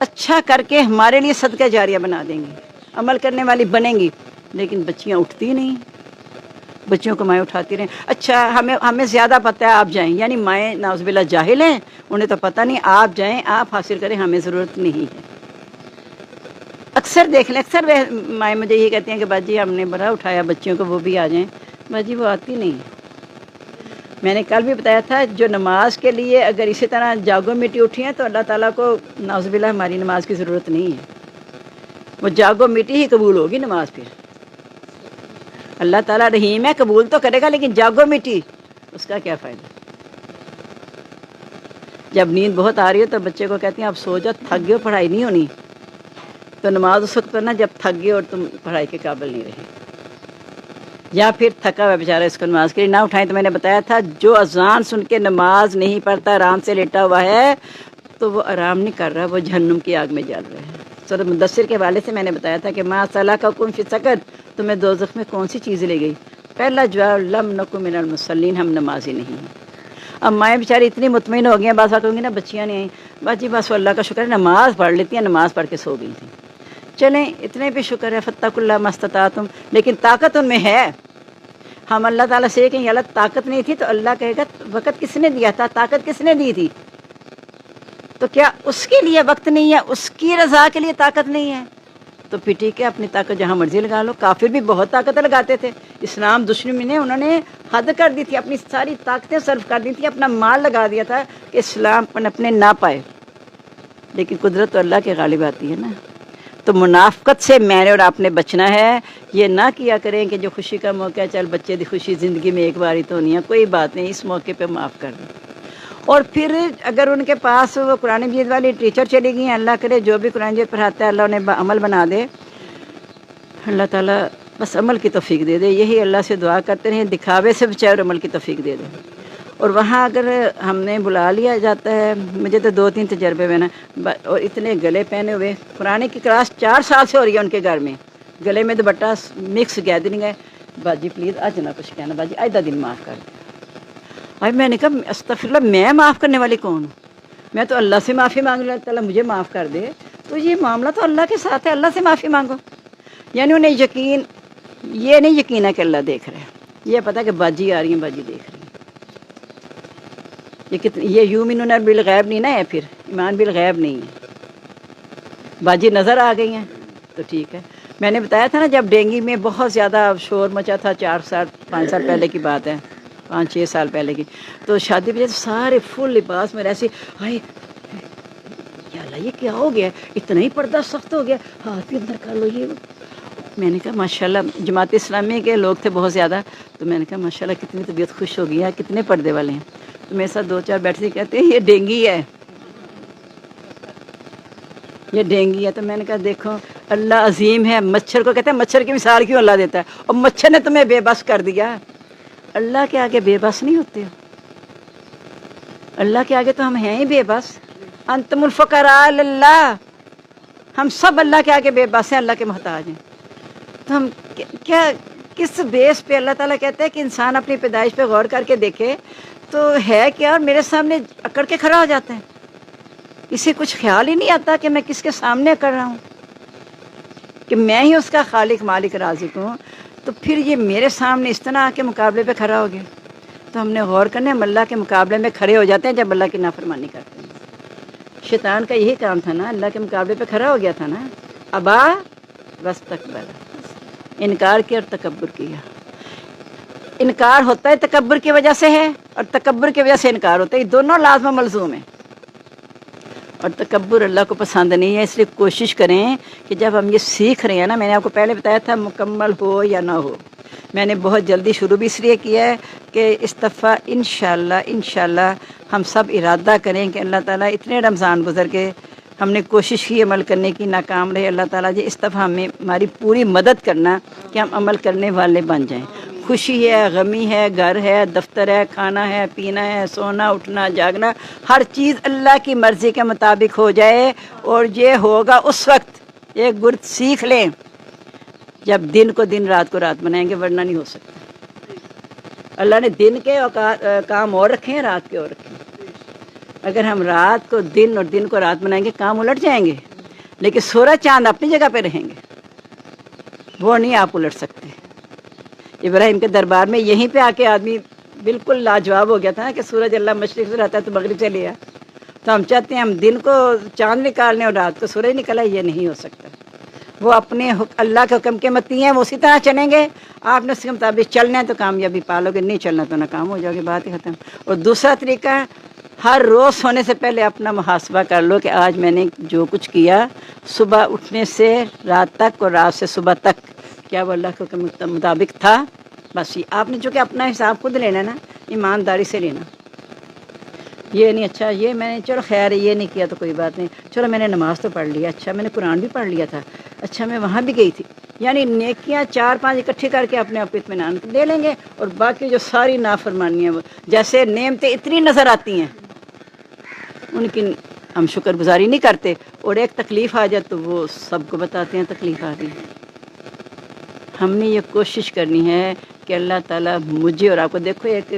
A: اچھا کر کے ہمارے لیے صدقہ جاریہ بنا دیں گی، عمل کرنے والی بنیں گی۔ لیکن بچیاں اٹھتی نہیں، بچیوں کو مائیں اٹھاتی رہیں، اچھا ہمیں زیادہ پتہ ہے آپ جائیں، یعنی مائیں نعوذ باللہ جاہل ہیں، انہیں تو پتہ نہیں، آپ جائیں، آپ حاصل کریں، ہمیں ضرورت نہیں ہے۔ اکثر دیکھ لیں، اکثر مائیں مجھے یہ کہتی ہیں کہ باجی ہم نے بڑا اٹھایا بچیوں کو، وہ بھی آ جائیں، باجی وہ آتی نہیں ہے۔ میں نے کل بھی بتایا تھا، جو نماز کے لیے اگر اسی طرح جاگو مٹی اٹھی ہیں تو اللہ تعالیٰ کو نعوذ باللہ ہماری نماز کی ضرورت نہیں ہے، وہ جاگو مٹی ہی قبول ہوگی نماز پھر۔ اللہ تعالیٰ رحیم ہے، قبول تو کرے گا، لیکن جاگو مٹی اس کا کیا فائدہ؟ جب نیند بہت آ رہی ہو تو بچے کو کہتی ہیں آپ سو جاؤ، تھک گئے ہو، پڑھائی نہیں ہونی، تو نماز اس وقت پڑھنا جب تھک گئے اور تم پڑھائی کے قابل نہیں رہے، یا پھر تھکا ہوا بیچارہ اس کو نماز کے لیے نہ اٹھائیں۔ تو میں نے بتایا تھا جو اذان سن کے نماز نہیں پڑھتا، آرام سے لیٹا ہوا ہے، تو وہ آرام نہیں کر رہا، وہ جہنم کی آگ میں جل رہا ہے۔ سورۃ مدثر کے حوالے سے میں نے بتایا تھا کہ ما سلککم فی سقر، تمہیں دوزخ میں کون سی چیز لے گئی؟ پہلا جواب لم نکن من المصلین، ہم نمازی نہیں ہیں۔ اب مائیں بیچاری اتنی مطمئن ہو گئی ہیں، بعض کہوں گی نا بچیاں نہیں آئیں، باجی بس اللہ کا شکر ہے نماز پڑھ لیتی ہیں، نماز پڑھ کے سو گئی تھیں، چلیں اتنے بھی شکر ہے، فاتقوا اللہ ما استطعتم، لیکن طاقت ان میں ہے۔ ہم اللہ تعالیٰ سے کہیں اللہ طاقت نہیں تھی تو اللہ کہے گا وقت کس نے دیا تھا، طاقت کس نے دی تھی؟ تو کیا اس کے لیے وقت نہیں ہے، اس کی رضا کے لیے طاقت نہیں ہے؟ تو پھر ٹھیک ہے، اپنی طاقت جہاں مرضی لگا لو۔ کافر بھی بہت طاقت لگاتے تھے، اسلام دشمن نے انہوں نے حد کر دی تھی، اپنی ساری طاقتیں صرف کر دی تھی، اپنا مال لگا دیا تھا کہ اسلام پنپنے نہ پائے، لیکن قدرت تو اللہ کے غالب آتی ہے نا۔ تو منافقت سے میں نے اور آپ نے بچنا ہے، یہ نہ کیا کریں کہ جو خوشی کا موقع ہے، چل بچے دی خوشی زندگی میں ایک باری تو ہونی ہے، کوئی بات نہیں، اس موقع پہ معاف کر دیں۔ اور پھر اگر ان کے پاس وہ قرآن مجید والی ٹیچر چلی گئی ہیں، اللہ کرے جو بھی قرآن مجید پڑھاتا ہے اللہ انہیں عمل بنا دے، اللہ تعالیٰ بس عمل کی توفیق دے دے، یہی اللہ سے دعا کرتے رہیں، دکھاوے سے بچائے اور عمل کی توفیق دے دے۔ اور وہاں اگر ہم نے بلا لیا جاتا ہے، مجھے تو 2-3 تجربے میں نا، اور اتنے گلے پہنے ہوئے، قرآن کی کلاس 4 سال سے ہو رہی ہے ان کے گھر میں، گلے میں دوپٹہ، مکس گیدرنگ ہے، باجی پلیز آج نہ کچھ کہنا، باجی آئندہ دن معاف کر دیں۔ اب میں نے کہا استغفراللہ، میں معاف کرنے والی کون ہوں؟ میں تو اللہ سے معافی مانگ لوں، اللہ مجھے معاف کر دے، تو یہ معاملہ تو اللہ کے ساتھ ہے، اللہ سے معافی مانگو۔ یعنی انہیں یقین، یہ نہیں یقین ہے کہ اللہ دیکھ رہا ہے، یہ پتہ ہے کہ باجی آ رہی ہیں، باجی دیکھ رہی ہیں۔ یہ یؤمنون بالغیب نہیں نا ہے، پھر ایمان بالغیب نہیں ہے، باجی نظر آ گئی ہیں تو ٹھیک ہے۔ میں نے بتایا تھا نا جب ڈینگی میں بہت زیادہ شور مچا تھا، 5 سال پہلے کی بات ہے، 5-6 سال پہلے کی، تو شادی پہ سارے فل لباس میں ایسے، ہائے یا اللہ یہ کیا ہو گیا، اتنا ہی پردہ سخت ہو گیا، ہاتھ بھی اندر کر لو یہ۔ میں نے کہا ماشاءاللہ، جماعت اسلامی کے لوگ تھے بہت زیادہ، تو میں نے کہا ماشاءاللہ کتنی طبیعت خوش ہو گئی ہے، کتنے پردے والے ہیں۔ تو میرے ساتھ 2-4 بیٹھے تھے، کہتے ہیں یہ ڈینگی ہے، یہ ڈینگی ہے۔ تو میں نے کہا دیکھو اللہ عظیم ہے، مچھر کو کہتے ہیں مچھر کی مثال کیوں اللہ دیتا ہے، اور مچھر نے تمہیں بے بس کر دیا، اللہ کے آگے بے بس نہیں ہوتے ہو، اللہ کے آگے تو ہم ہیں ہی بے بس، انتم الفقراء اللہ، ہم سب اللہ کے آگے بے بس ہیں، اللہ کے محتاج ہیں۔ تو ہم کیا کس بیس پہ اللہ تعالیٰ کہتے ہیں کہ انسان اپنی پیدائش پہ غور کر کے دیکھے تو ہے کیا، اور میرے سامنے اکڑ کے کھڑا ہو جاتا ہے، اسے کچھ خیال ہی نہیں آتا کہ میں کس کے سامنے کر رہا ہوں، کہ میں ہی اس کا خالق مالک رازق ہوں، تو پھر یہ میرے سامنے اس طرح آ کے مقابلے پہ کھڑا ہو گیا۔ تو ہم نے غور کرنا، ہم اللہ کے مقابلے میں کھڑے ہو جاتے ہیں جب اللہ کی نافرمانی کرتے ہیں۔ شیطان کا یہی کام تھا نا، اللہ کے مقابلے پہ کھڑا ہو گیا تھا نا، ابا واستکبر، انکار کیا اور تکبر کیا۔ انکار ہوتا ہے تکبر کی وجہ سے ہے، اور تکبر کی وجہ سے انکار ہوتا ہے، یہ دونوں لازم و ملزوم ہیں، اور تکبر اللہ کو پسند نہیں ہے۔ اس لیے کوشش کریں کہ جب ہم یہ سیکھ رہے ہیں نا، میں نے آپ کو پہلے بتایا تھا مکمل ہو یا نہ ہو، میں نے بہت جلدی شروع بھی اس لیے کیا ہے کہ اس دفعہ انشاءاللہ ہم سب ارادہ کریں کہ اللہ تعالیٰ اتنے رمضان گزر کے ہم نے کوشش کی عمل کرنے کی، ناکام رہے، اللہ تعالیٰ جی اس دفعہ ہماری پوری مدد کرنا کہ ہم عمل کرنے والے بن جائیں۔ خوشی ہے، غمی ہے، گھر ہے، دفتر ہے، کھانا ہے، پینا ہے، سونا اٹھنا جاگنا، ہر چیز اللہ کی مرضی کے مطابق ہو جائے، اور یہ ہوگا اس وقت ایک گرد سیکھ لیں جب دن کو دن رات کو رات بنائیں گے، ورنہ نہیں ہو سکتا۔ اللہ نے دن کے کام اور رکھے ہیں، رات کے اور رکھے ہیں۔ اگر ہم رات کو دن اور دن کو رات بنائیں گے کام الٹ جائیں گے، لیکن سورج چاند اپنی جگہ پہ رہیں گے، وہ نہیں آپ الٹ سکتے، ابراہیم کے دربار میں یہیں پہ آ کے آدمی بالکل لاجواب ہو گیا تھا نا کہ سورج اللہ مشرق سے رہتا ہے تو مغرب سے لیا، تو ہم چاہتے ہیں ہم دن کو چاند نکالنے اور رات کو سورج نکلا، یہ نہیں ہو سکتا۔ وہ اپنے اللہ کے حکم کے متی ہیں، وہ اسی طرح چلیں گے، آپ نے اس کے مطابق چلنا ہے تو کامیابی پالو گے، نہیں چلنا تو ناکام ہو جاؤ گے، بات ہی ختم۔ اور دوسرا طریقہ ہے ہر روز سونے سے پہلے اپنا محاسبہ کر لو کہ آج میں نے جو کچھ کیا، صبح اٹھنے سے رات تک اور رات سے صبح تک، کیا وہ اللہ کے حکم کے مطابق تھا؟ بس یہ آپ نے جو کہ اپنا حساب خود لینا نا، ایمانداری سے لینا، یہ نہیں اچھا یہ میں نے چلو خیر یہ نہیں کیا تو کوئی بات نہیں، چلو میں نے نماز تو پڑھ لیا، اچھا میں نے قرآن بھی پڑھ لیا تھا، اچھا میں وہاں بھی گئی تھی، یعنی نیکیاں 4-5 اکٹھی کر کے اپنے آپ کو اطمینان دے لیں گے، اور باقی جو ساری نافرمانیاں وہ جیسے نعمتیں اتنی نظر آتی ہیں ان کی ہم شکر گزاری نہیں کرتے، اور ایک تکلیف آ جائے تو وہ سب کو بتاتے ہیں تکلیف آ گئی۔ ہم نے یہ کوشش کرنی ہے کہ اللہ تعالیٰ مجھے اور آپ کو، دیکھو ایک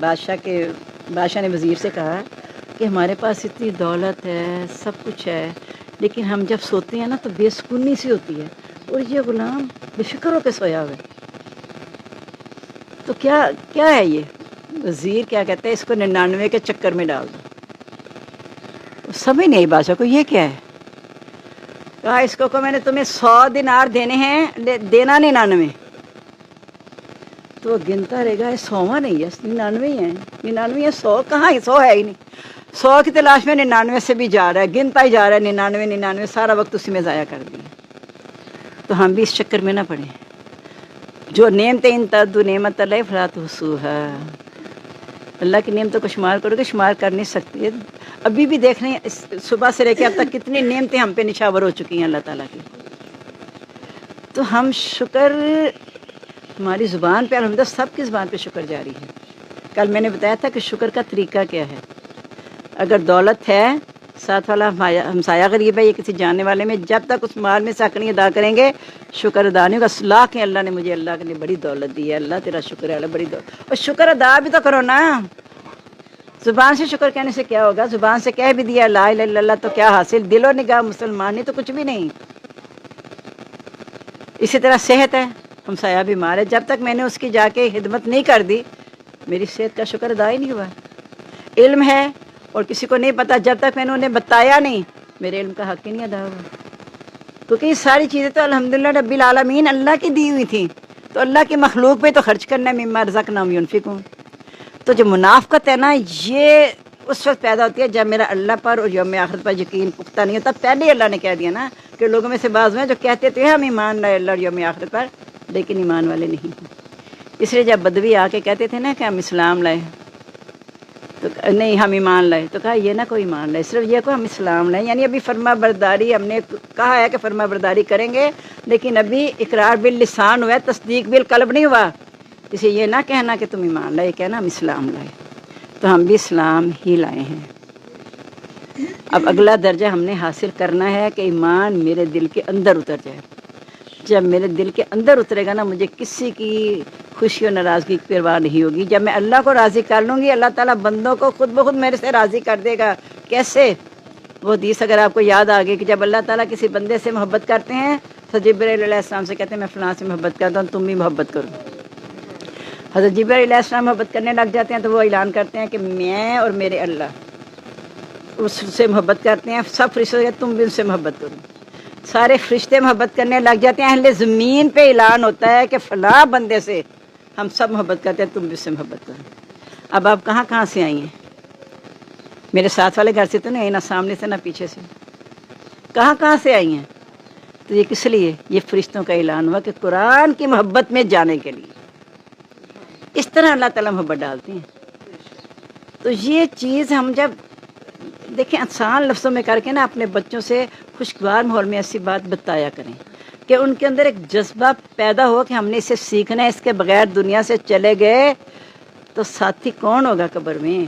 A: بادشاہ نے وزیر سے کہا کہ ہمارے پاس اتنی دولت ہے، سب کچھ ہے، لیکن ہم جب سوتے ہیں نا تو بے سکونی سی ہوتی ہے، اور یہ غلام بے فکر ہو کے سویا ہوا ہے، تو کیا ہے یہ؟ وزیر کیا کہتے ہیں، اس کو 99 کے چکر میں ڈال دو۔ سمجھ نہیں آئی بادشاہ کو یہ کیا ہے، کہا اس کو میں نے تمہیں 100 دینار دینے ہیں، دینا 99، تو وہ گنتا رہے گا، 100واں نہیں ہے، 99 ہی ہے، 99 ہے، 100 کہاں ہے، 100 ہے ہی نہیں، 100 کی تلاش میں 99 سے بھی جا رہا ہے، گنتا ہی جا رہا ہے، 99 سارا وقت اسی میں ضائع کر دیا۔ تو ہم بھی اس چکر میں نہ پڑیں، جو نعمتیں ان تعدوا نعمت اللہ فلا تحصوها، اللہ کی نعمتوں کو شمار کرو گے، شمار کر نہیں سکتی۔ ابھی بھی دیکھ رہے ہیں صبح سے لے کے اب تک کتنی نعمتیں ہم پہ نچھاور ہو چکی ہیں اللہ تعالیٰ کی، تو ہم شکر، ہماری زبان پہ الحمدللہ سب کی زبان پہ شکر جاری ہے۔ کل میں نے بتایا تھا کہ شکر کا طریقہ کیا ہے، اگر دولت ہے، ساتھ والا ہمسایہ غریب ہے، یہ کسی جاننے والے میں، جب تک اس مال میں سے حق نہیں ادا کریں گے شکر ادا نہیں ہوگا۔ اصلاح کہ اللہ نے مجھے، اللہ نے بڑی دولت دی ہے، اللہ تیرا شکر ہے، اللہ بڑی دولت، اور شکر ادا بھی تو کرو نا۔ زبان سے شکر کہنے سے کیا ہوگا، زبان سے کہہ بھی دیا لا الہ الا اللہ تو کیا حاصل، دل و نگاہ مسلمان نہیں تو کچھ بھی نہیں۔ اسی طرح صحت ہے، ہمسایہ بیمار ہے، جب تک میں نے اس کی جا کے خدمت نہیں کر دی میری صحت کا شکر ادا ہی نہیں ہوا۔ علم ہے اور کسی کو نہیں پتا، جب تک میں نے انہیں بتایا نہیں میرے علم کا حق ہی نہیں ادا ہوا، کیونکہ یہ ساری چیزیں تو الحمدللہ رب العالمین اللہ کی دی ہوئی تھیں، تو اللہ کی مخلوق پہ تو خرچ کرنا ہے، مما رزقناہم ينفقون۔ تو جو منافقت ہے نا، یہ اس وقت پیدا ہوتی ہے جب میرا اللہ پر اور یوم آخرت پر یقین پختہ نہیں ہوتا۔ پہلے ہی اللہ نے کہہ دیا نا کہ لوگوں میں سے بعض ہیں جو کہتے تھے ہم ایمان لائے اللہ اور یوم آخرت پر، لیکن ایمان والے نہیں ہیں۔ اس لیے جب بدوی آ کے کہتے تھے نا کہ ہم اسلام لائے، تو نہیں ہم ایمان لائے، تو کہا یہ نہ کوئی ایمان لائے، صرف یہ کو ہم اسلام لائے، یعنی ابھی فرما برداری ہم نے کہا ہے کہ فرما برداری کریں گے، لیکن ابھی اقرار باللسان ہوا ہے، تصدیق بالقلب نہیں ہوا۔ اسے یہ نہ کہنا کہ تم ایمان لائے، کہنا ہم اسلام لائے، تو ہم بھی اسلام ہی لائے ہیں۔ اب اگلا درجہ ہم نے حاصل کرنا ہے کہ ایمان میرے دل کے اندر اتر جائے۔ جب میرے دل کے اندر اترے گا نا، مجھے کسی کی خوشی اور ناراضگی کی پرواہ نہیں ہوگی۔ جب میں اللہ کو راضی کر لوں گی، اللہ تعالیٰ بندوں کو خود بخود میرے سے راضی کر دے گا۔ کیسے؟ وہ حدیث اگر آپ کو یاد آ گئی کہ جب اللہ تعالیٰ کسی بندے سے محبت کرتے ہیں تو جبرائیل علیہ السلام سے کہتے ہیں میں فلاں سے محبت کرتا ہوں، تم بھی محبت کرو۔ حضرت جبرائیل علیہ السلام محبت کرنے لگ جاتے ہیں تو وہ اعلان کرتے ہیں کہ میں اور میرے اللہ اس سے محبت کرتے ہیں، سب فرشتے کہتے ہیں تم بھی ان سے محبت کرو، سارے فرشتے محبت کرنے لگ جاتے ہیں، اہل زمین پہ اعلان ہوتا ہے کہ فلاں بندے سے ہم سب محبت کرتے ہیں، تم بھی اس سے محبت کرو۔ اب آپ کہاں سے آئی ہیں؟ میرے ساتھ والے گھر سے تو نہیں آئی، نہ سامنے سے نہ پیچھے سے، کہاں سے آئی ہیں؟ تو یہ کس لیے؟ یہ فرشتوں کا اعلان ہوا کہ قرآن کی محبت میں جانے کے لیے۔ اس طرح اللہ تعالیٰ محبت ڈالتے ہیں۔ تو یہ چیز ہم جب دیکھیں آسان لفظوں میں کر کے نا اپنے بچوں سے خوشگوار ماحول میں ایسی بات بتایا کریں کہ ان کے اندر ایک جذبہ پیدا ہو کہ ہم نے اسے سیکھنا ہے، اس کے بغیر دنیا سے چلے گئے تو ساتھی کون ہوگا قبر میں؟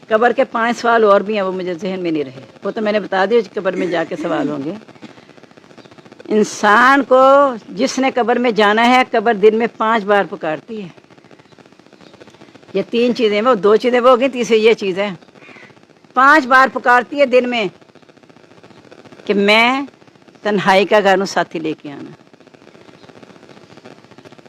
A: قبر کے 5 سوال اور بھی ہیں، وہ مجھے ذہن میں نہیں رہے، وہ تو میں نے بتا دیا قبر میں جا کے سوال ہوں گے۔ انسان کو جس نے قبر میں جانا ہے، قبر دن میں 5 بار پکارتی ہے۔ یہ 3 چیزیں، وہ 2 چیزیں وہ ہو گئی، تیسری یہ چیز ہے، 5 بار پکارتی ہے دن میں کہ میں تنہائی کا گھر ہوں، ساتھی لے کے آنا۔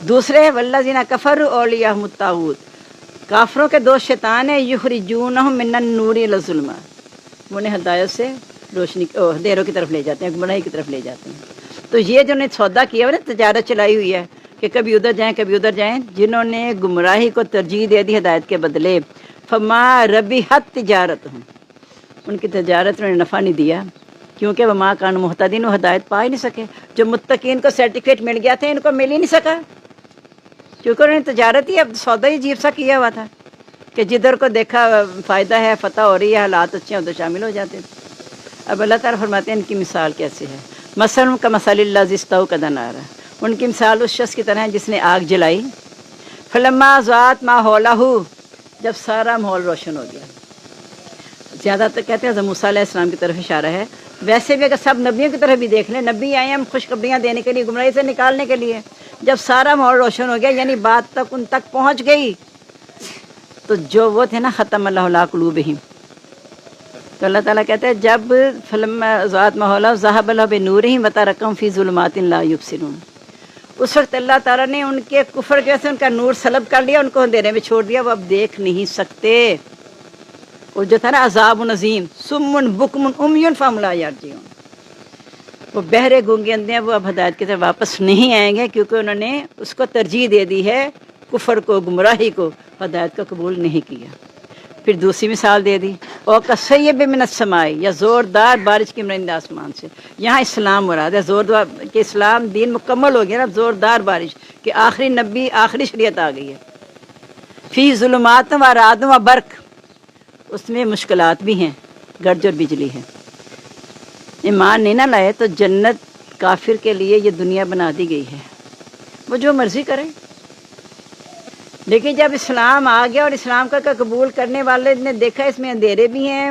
A: دوسرے والذین کفروا اولیاءہم الطاغوت، کافروں کے دو شیطان ہیں، یخرجونہم من النور الی الظلمات، انہیں ہدایت سے روشنی اندھیروں کی طرف لے جاتے ہیں، گمراہی کی طرف لے جاتے ہیں۔ تو یہ جو نے سودا کیا ہوا نا، تجارت چلائی ہوئی ہے کہ کبھی ادھر جائیں کبھی ادھر جائیں، جنہوں نے گمراہی کو ترجیح دے دی ہدایت کے بدلے، فما ربحت تجارتہم، ان کی تجارت میں نفع نہیں دیا، کیونکہ وما کانوا مہتدین، وہ ہدایت پا ہی نہیں سکے۔ جو متقین کو سرٹیفکیٹ مل گیا تھا ان کو مل ہی نہیں سکا، کیونکہ انہوں نے تجارت ہی اب سودا ہی عجیب سا کیا ہوا تھا کہ جدھر کو دیکھا فائدہ ہے، فتح ہو رہی ہے، حالات اچھے ہیں تو شامل ہو جاتے تھے۔ اب اللہ تعالیٰ فرماتے ہیں ان کی مثال کیسے ہے، مثلاً کمثل الذی استوقد نارا، ان کی مثال اس شخص کی طرح ہے جس نے آگ جلائی، فلما ضاءت ما حولہ، جب سارا ماحول روشن ہو گیا۔ زیادہ تر کہتے ہیں حضرت موسیٰ علیہ السلام کی طرف اشارہ ہے، ویسے بھی اگر سب نبیوں کی طرف بھی دیکھ لیں، نبی آئے ہیں ہم خوشخبریاں دینے کے لیے، گمراہی سے نکالنے کے لیے، جب سارا ماحول روشن ہو گیا یعنی بات تک ان تک پہنچ گئی، تو جو وہ تھے نا ختم اللہ علی قلوبہم، تو اللہ تعالیٰ کہتے ہیں جب فلما ضاءت ما حولہ ذہب اللہ بنورہم وترکہم فی ظلمات لا یبصرون، اس وقت اللہ تعالیٰ نے ان کے کفر کی وجہ سے ان کا نور سلب کر لیا، ان کو اندھیرے میں چھوڑ دیا، وہ اب دیکھ نہیں سکتے۔ وہ جو تھا نا عذاب عظیم، سم بکم عمی فہم لا یرجعون، وہ بہرے گونگے اندھے ہیں، وہ اب ہدایت کی طرف واپس نہیں آئیں گے، کیونکہ انہوں نے اس کو ترجیح دے دی ہے، کفر کو، گمراہی کو، ہدایت کو قبول نہیں کیا۔ پھر دوسری مثال دے دی، اور کصیب من السماء، یا زوردار بارش کی مرند آسمان سے، یہاں اسلام مراد ہے، زوردار کہ اسلام دین مکمل ہو گیا نا، زوردار بارش کہ آخری نبی آخری شریعت آ گئی ہے، فی ظلمات و رعد و برق، اس میں مشکلات بھی ہیں، گرج اور بجلی ہے۔ ایمان نہیں نہ لائے تو جنت کافر کے لیے یہ دنیا بنا دی گئی ہے، وہ جو مرضی کرے، لیکن جب اسلام آ گیا اور اسلام کا قبول کرنے والے نے دیکھا اس میں اندھیرے بھی ہیں،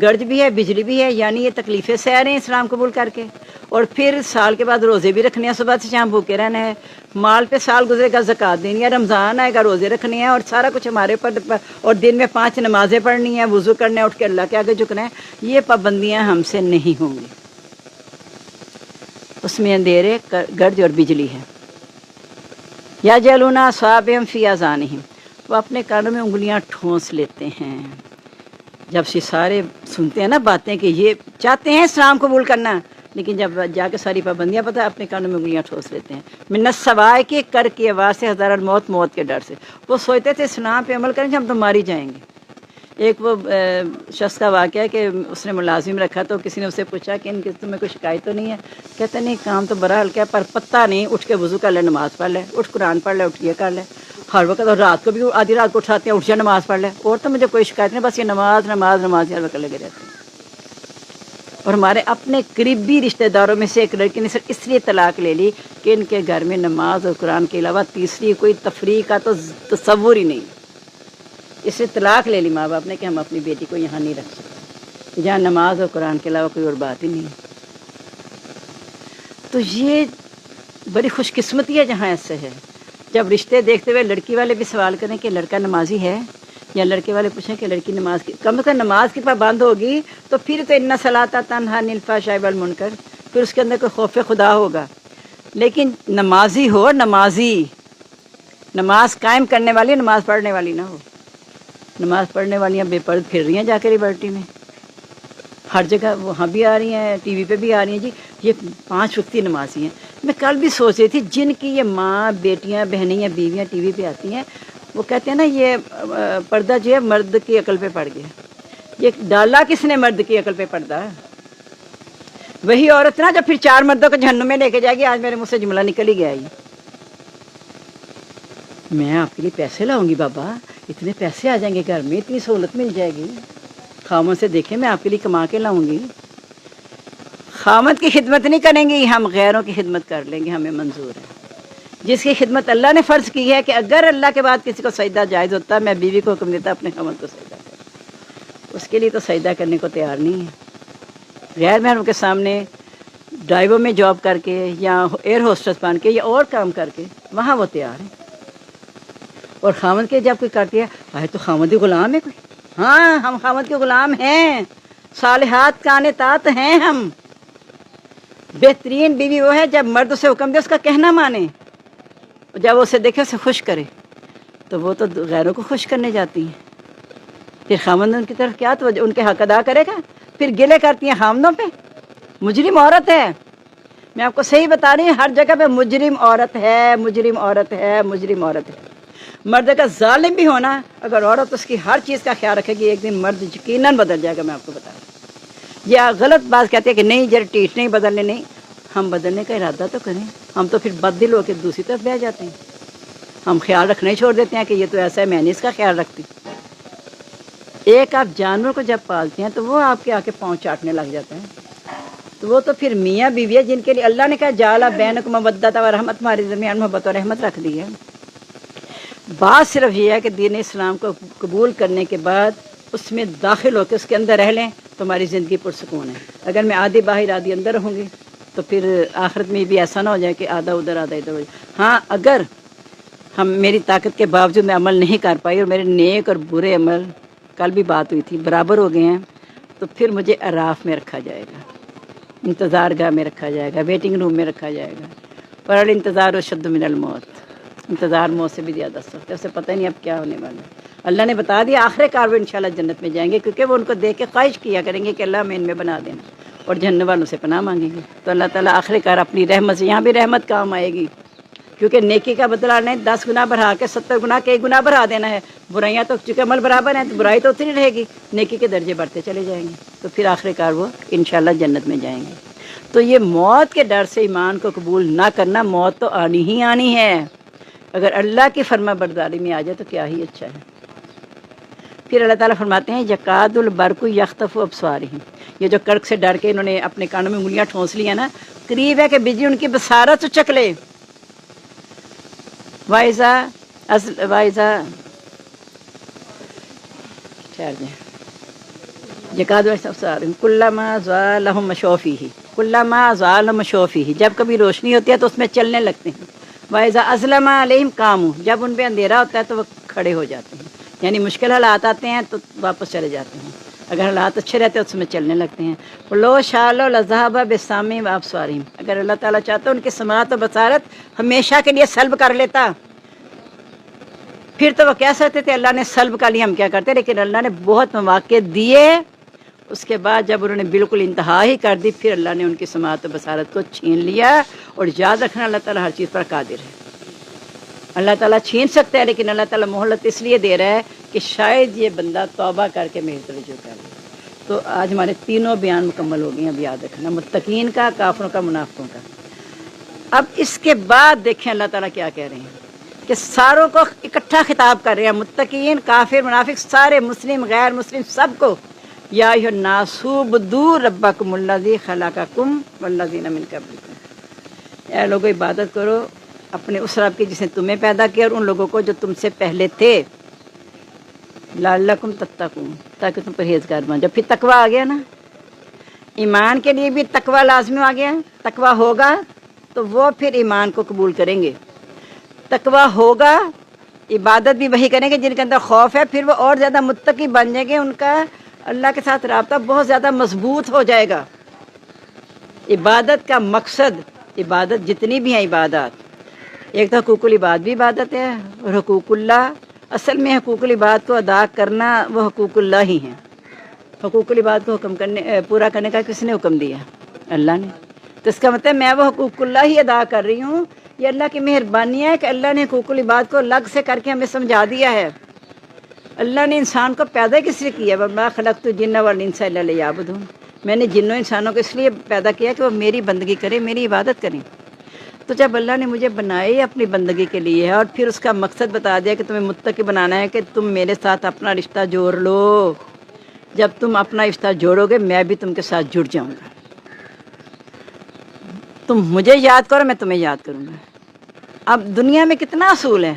A: گرج بھی ہے، بجلی بھی ہے، یعنی یہ تکلیفیں سہ رہے ہیں اسلام قبول کر کے، اور پھر سال کے بعد روزے بھی رکھنے ہیں، صبح سے شام بھوکے رہنا ہے، مال پہ سال گزرے گا زکوٰۃ دینی ہے، رمضان آئے گا روزے رکھنے ہیں، اور سارا کچھ ہمارے پر، اور دن میں 5 نمازیں پڑھنی ہیں، وضو کرنا ہے، اٹھ کے اللہ کے آگے جھکنا ہے، یہ پابندیاں ہم سے نہیں ہوں گی۔ اس میں اندھیرے، گرج اور بجلی ہے۔ یجعلون اصابعهم فی اذانہم، وہ اپنے کانوں میں انگلیاں ٹھونس لیتے ہیں، جب سے سارے سنتے ہیں نا باتیں کہ یہ چاہتے ہیں اسلام قبول کرنا، لیکن جب جا کے ساری پابندیاں پتہ ہے اپنے کانوں میں انگلیاں ٹھونس لیتے ہیں، من الصواعق کی کر کی آواز سے، حذر الموت، موت کے ڈر سے، وہ سوچتے تھے اسلام پہ عمل کریں گے ہم تو ماری جائیں گے۔ ایک وہ شخص کا واقعہ ہے کہ اس نے ملازم رکھا تو کسی نے اسے پوچھا کہ ان کی تمہیں کوئی شکایت تو نہیں ہے، کہتے نہیں کام تو بڑا ہلکا ہے پر پتہ نہیں، اٹھ کے وضو کر لے، نماز پڑھ لے، اٹھ قرآن پڑھ لے، اٹھ یہ کر لے، ہر وقت، اور رات کو بھی آدھی رات کو اٹھاتے ہیں، اٹھ جا نماز پڑھ لے، اور تو مجھے کوئی شکایت نہیں، بس یہ نماز نماز نماز ہر وقت لگے رہتے ہیں۔ اور ہمارے اپنے قریبی رشتہ داروں میں سے ایک لڑکی نے صرف اس لیے طلاق لے لی کہ ان کے گھر میں نماز اور قرآن کے علاوہ تیسری کوئی تفریح کا تو تصور ہی نہیں، اس نے طلاق لے لی ماں باپ نے کہ ہم اپنی بیٹی کو یہاں نہیں رکھ سکتے جہاں نماز اور قرآن کے علاوہ کوئی اور بات ہی نہیں ہے۔ تو یہ بڑی خوش قسمتی ہے جہاں ایسے ہے، جب رشتے دیکھتے ہوئے لڑکی والے بھی سوال کریں کہ لڑکا نمازی ہے، یا لڑکے والے پوچھیں کہ لڑکی نماز کی کم از کم نماز کی پابند ہوگی، تو پھر تو ان صلاۃ تنہی عن الفحشاء والمنکر، پھر اس کے اندر کوئی خوف خدا ہوگا۔ لیکن نمازی ہو، نمازی، نماز قائم کرنے والی، نماز پڑھنے والی نہ ہو۔ نماز پڑھنے والیاں بے پرد پھر رہی ہیں جا کے لیبرٹی میں، ہر جگہ وہاں بھی آ رہی ہیں، ٹی وی پہ بھی آ رہی ہیں، جی یہ 5 وقتی نمازی ہیں۔ میں کل بھی سوچ رہی تھی جن کی یہ ماں، بیٹیاں، بہنیں یا بیویاں ٹی وی پہ آتی ہیں، وہ کہتے ہیں نا یہ پردہ جو ہے مرد کی عقل پہ پڑ گیا، یہ ڈالا کس نے مرد کی عقل پہ پردہ؟ وہی عورت نا جو پھر 4 مردوں کو جہنم میں لے کے جائے گی، آج میرے منہ سے جملہ نکل ہی گیا، میں آپ کے لیے پیسے لاؤں گی بابا، اتنے پیسے آ جائیں گے گھر میں، اتنی سہولت مل جائے گی، خامن سے دیکھیں میں آپ کے لیے کما کے لاؤں گی۔ خامد کی خدمت نہیں کریں گی، ہم غیروں کی خدمت کر لیں گے، ہمیں منظور ہے۔ جس کی خدمت اللہ نے فرض کی ہے کہ اگر اللہ کے بعد کسی کو سجدہ جائز ہوتا ہے، میں بیوی کو حکم دیتا اپنے خامد کو سجدہ کر، اس کے لیے تو سجدہ کرنے کو تیار نہیں ہے۔ غیر محرم کے سامنے ڈرائیور میں جاب کر کے یا ایئر ہوسٹس بن کے یا اور کام کر کے وہاں وہ تیار ہیں، اور خامد کے جب کوئی کرتی ہے آئے تو خامدی غلام ہے کوئی، ہاں ہم خامد کے غلام ہیں، صالحات قانتات ہیں ہم۔ بہترین بیوی وہ ہے جب مرد اسے حکم دے اس کا کہنا مانے، جب وہ اسے دیکھے اسے خوش کرے تو وہ تو غیروں کو خوش کرنے جاتی ہیں، پھر خامند ان کی طرف کیا توجہ، ان کے حق ادا کرے گا، پھر گلے کرتی ہیں خامندوں پہ۔ مجرم عورت ہے، میں آپ کو صحیح بتا رہی ہوں، ہر جگہ پہ مجرم عورت ہے، مجرم عورت ہے، مجرم عورت ہے۔ مرد کا ظالم بھی ہونا، اگر عورت اس کی ہر چیز کا خیال رکھے گی ایک دن مرد یقیناً بدل جائے گا، میں آپ کو بتا رہی ہوں۔ یا غلط بات کہتے ہیں کہ نہیں جر ٹیٹ نہیں بدلنے، نہیں، ہم بدلنے کا ارادہ تو کریں، ہم تو پھر بد دل ہو کے دوسری طرف بہ جاتے ہیں، ہم خیال رکھنا ہی چھوڑ دیتے ہیں کہ یہ تو ایسا ہے میں نہیں اس کا خیال رکھتی۔ ایک آپ جانور کو جب پالتے ہیں تو وہ آپ کے آ کے پاؤں چاٹنے لگ جاتا ہے، تو وہ تو پھر میاں بیوی ہے جن کے لیے اللہ نے کہا جعل بینکم مودۃ و رحمت، تمہارے درمیان محبت و رحمت رکھ دی ہے۔ بات صرف یہ ہے کہ دین اسلام کو قبول کرنے کے بعد اس میں داخل ہو کے اس کے اندر رہ لیں تو ہماری زندگی پرسکون ہے۔ اگر میں آدھی باہر آدھی اندر رہوں گی تو پھر آخرت میں بھی ایسا نہ ہو جائے کہ آدھا ادھر آدھا ادھر ہو جائے۔ ہاں اگر میری طاقت کے باوجود میں عمل نہیں کر پائی اور میرے نیک اور برے عمل، کل بھی بات ہوئی تھی، برابر ہو گئے ہیں، تو پھر مجھے اعراف میں رکھا جائے گا، انتظار گاہ میں رکھا جائے گا، ویٹنگ روم میں رکھا جائے گا۔ پر الانتظار اشد من الموت، انتظار موت سے بھی زیادہ سخت ہے، اسے پتہ نہیں اب کیا ہونے والا ہے۔ اللہ نے بتا دیا آخر کار وہ انشاءاللہ جنت میں جائیں گے، کیونکہ وہ ان کو دیکھ کے خواہش کیا کریں گے کہ اللہ ہمیں ان میں بنا دینا، اور جہنم والوں سے پناہ مانگیں گے۔ تو اللہ تعالیٰ آخر کار اپنی رحمت سے، یہاں بھی رحمت کام آئے گی، کیونکہ نیکی کا بدلہ نہیں 10 گنا بڑھا کے 70 گنا کے 1 گنا بڑھا دینا ہے۔ برائیاں تو چونکہ عمل برابر ہیں تو برائی تو اتنی رہے گی، نیکی کے درجے بڑھتے چلے جائیں گے، تو پھر آخر کار وہ انشاءاللہ جنت میں جائیں گے۔ تو یہ موت کے ڈر سے ایمان کو قبول نہ کرنا، موت تو آنی ہی آنی ہے، اگر اللہ کی فرما برداری میں آ جائے تو کیا ہی اچھا ہے۔ پھر اللہ تعالیٰ فرماتے ہیں یکاد البرق یخطف ابصارہم، یہ جو کڑک سے ڈر کے انہوں نے اپنے کانوں میں انگلیاں ٹھونس لی ہیں نا، قریب ہے کہ بجلی ان کی بصارت چک لے۔ کلما زالہم مشوا فیہ، کلما زال مشوا فیہ، جب کبھی روشنی ہوتی ہے تو اس میں چلنے لگتے ہیں۔ وَإِذَا أَظْلَمَ عَلَيْهِمْ قَامُوا، جب ان پہ اندھیرا ہوتا ہے تو وہ کھڑے ہو جاتے ہیں، یعنی مشکل حالات آتے ہیں تو واپس چلے جاتے ہیں، اگر حالات اچھے رہتے ہیں تو اس میں چلنے لگتے ہیں۔ وَلَوْ شَاءَ اللَّهُ لَذَهَبَ بِسَمْعِهِمْ وَأَبْصَارِهِمْ، اگر اللہ تعالیٰ چاہتا ان کی سماعت و بصارت ہمیشہ کے لیے سلب کر لیتا پھر تو وہ کہہ سکتے تھے اللہ نے سلب کر لیا، ہم کیا کرتے، لیکن اللہ نے بہت مواقع دیے، اس کے بعد جب انہوں نے بالکل انتہا ہی کر دی پھر اللہ نے ان کی سماعت و بصارت کو چھین لیا۔ اور یاد رکھنا اللہ تعالیٰ ہر چیز پر قادر ہے، اللہ تعالیٰ چھین سکتا ہے، لیکن اللہ تعالیٰ مہلت اس لیے دے رہا ہے کہ شاید یہ بندہ توبہ کر کے میری طرف رجوع کر لے۔ تو آج ہمارے تینوں بیان مکمل ہو گئے ہیں، اب یاد رکھنا، متقین کا، کافروں کا، منافقوں کا۔ اب اس کے بعد دیکھیں اللہ تعالیٰ کیا کہہ رہے ہیں کہ ساروں کو اکٹھا خطاب کر رہے ہیں، متقین، کافر، منافق، سارے، مسلم، غیر مسلم، سب کو۔ یا ایھا الناس اعبدوا ربکم الذی خلقکم والذین من قبلکم، اے لوگو عبادت کرو اپنے اس رب کی جس نے تمہیں پیدا کیا اور ان لوگوں کو جو تم سے پہلے تھے، لعلکم تتقون، تاکہ تم پرہیزگار بن جب۔ پھر تقوی آ گیا نا، ایمان کے لیے بھی تقوی لازمی آ گیا، تقوی ہوگا تو وہ پھر ایمان کو قبول کریں گے، تقوی ہوگا عبادت بھی وہی کریں گے جن کے اندر خوف ہے، پھر وہ اور زیادہ متقی بن جائیں گے، ان کا اللہ کے ساتھ رابطہ بہت زیادہ مضبوط ہو جائے گا۔ عبادت کا مقصد، عبادت جتنی بھی ہیں عبادات، ایک تو حقوق العباد بھی عبادت ہے، اور حقوق اللہ، اصل میں حقوق العباد کو ادا کرنا وہ حقوق اللہ ہی ہیں۔ حقوق العباد کو پورا کرنے کا کس نے حکم دیا؟ اللہ نے۔ تو اس کا مطلب میں وہ حقوق اللہ ہی ادا کر رہی ہوں، یہ اللہ کی مہربانی ہے کہ اللہ نے حقوق العباد کو الگ سے کر کے ہمیں سمجھا دیا ہے۔ اللہ نے انسان کو پیدا کس لیے کیا؟ وَمَا خَلَقْتُ الْجِنَّ وَالْإِنسَ إِلَّا لِيَعْبُدُونِ، میں نے جنوں انسانوں کو اس لیے پیدا کیا کہ وہ میری بندگی کریں، میری عبادت کریں۔ تو جب اللہ نے مجھے بنائے اپنی بندگی کے لیے اور پھر اس کا مقصد بتا دیا کہ تمہیں متقی بنانا ہے کہ تم میرے ساتھ اپنا رشتہ جوڑ لو، جب تم اپنا رشتہ جوڑو گے میں بھی تم کے ساتھ جڑ جاؤں گا، تم مجھے یاد کرو میں تمہیں یاد کروں گا۔ اب دنیا میں کتنا اصول ہے،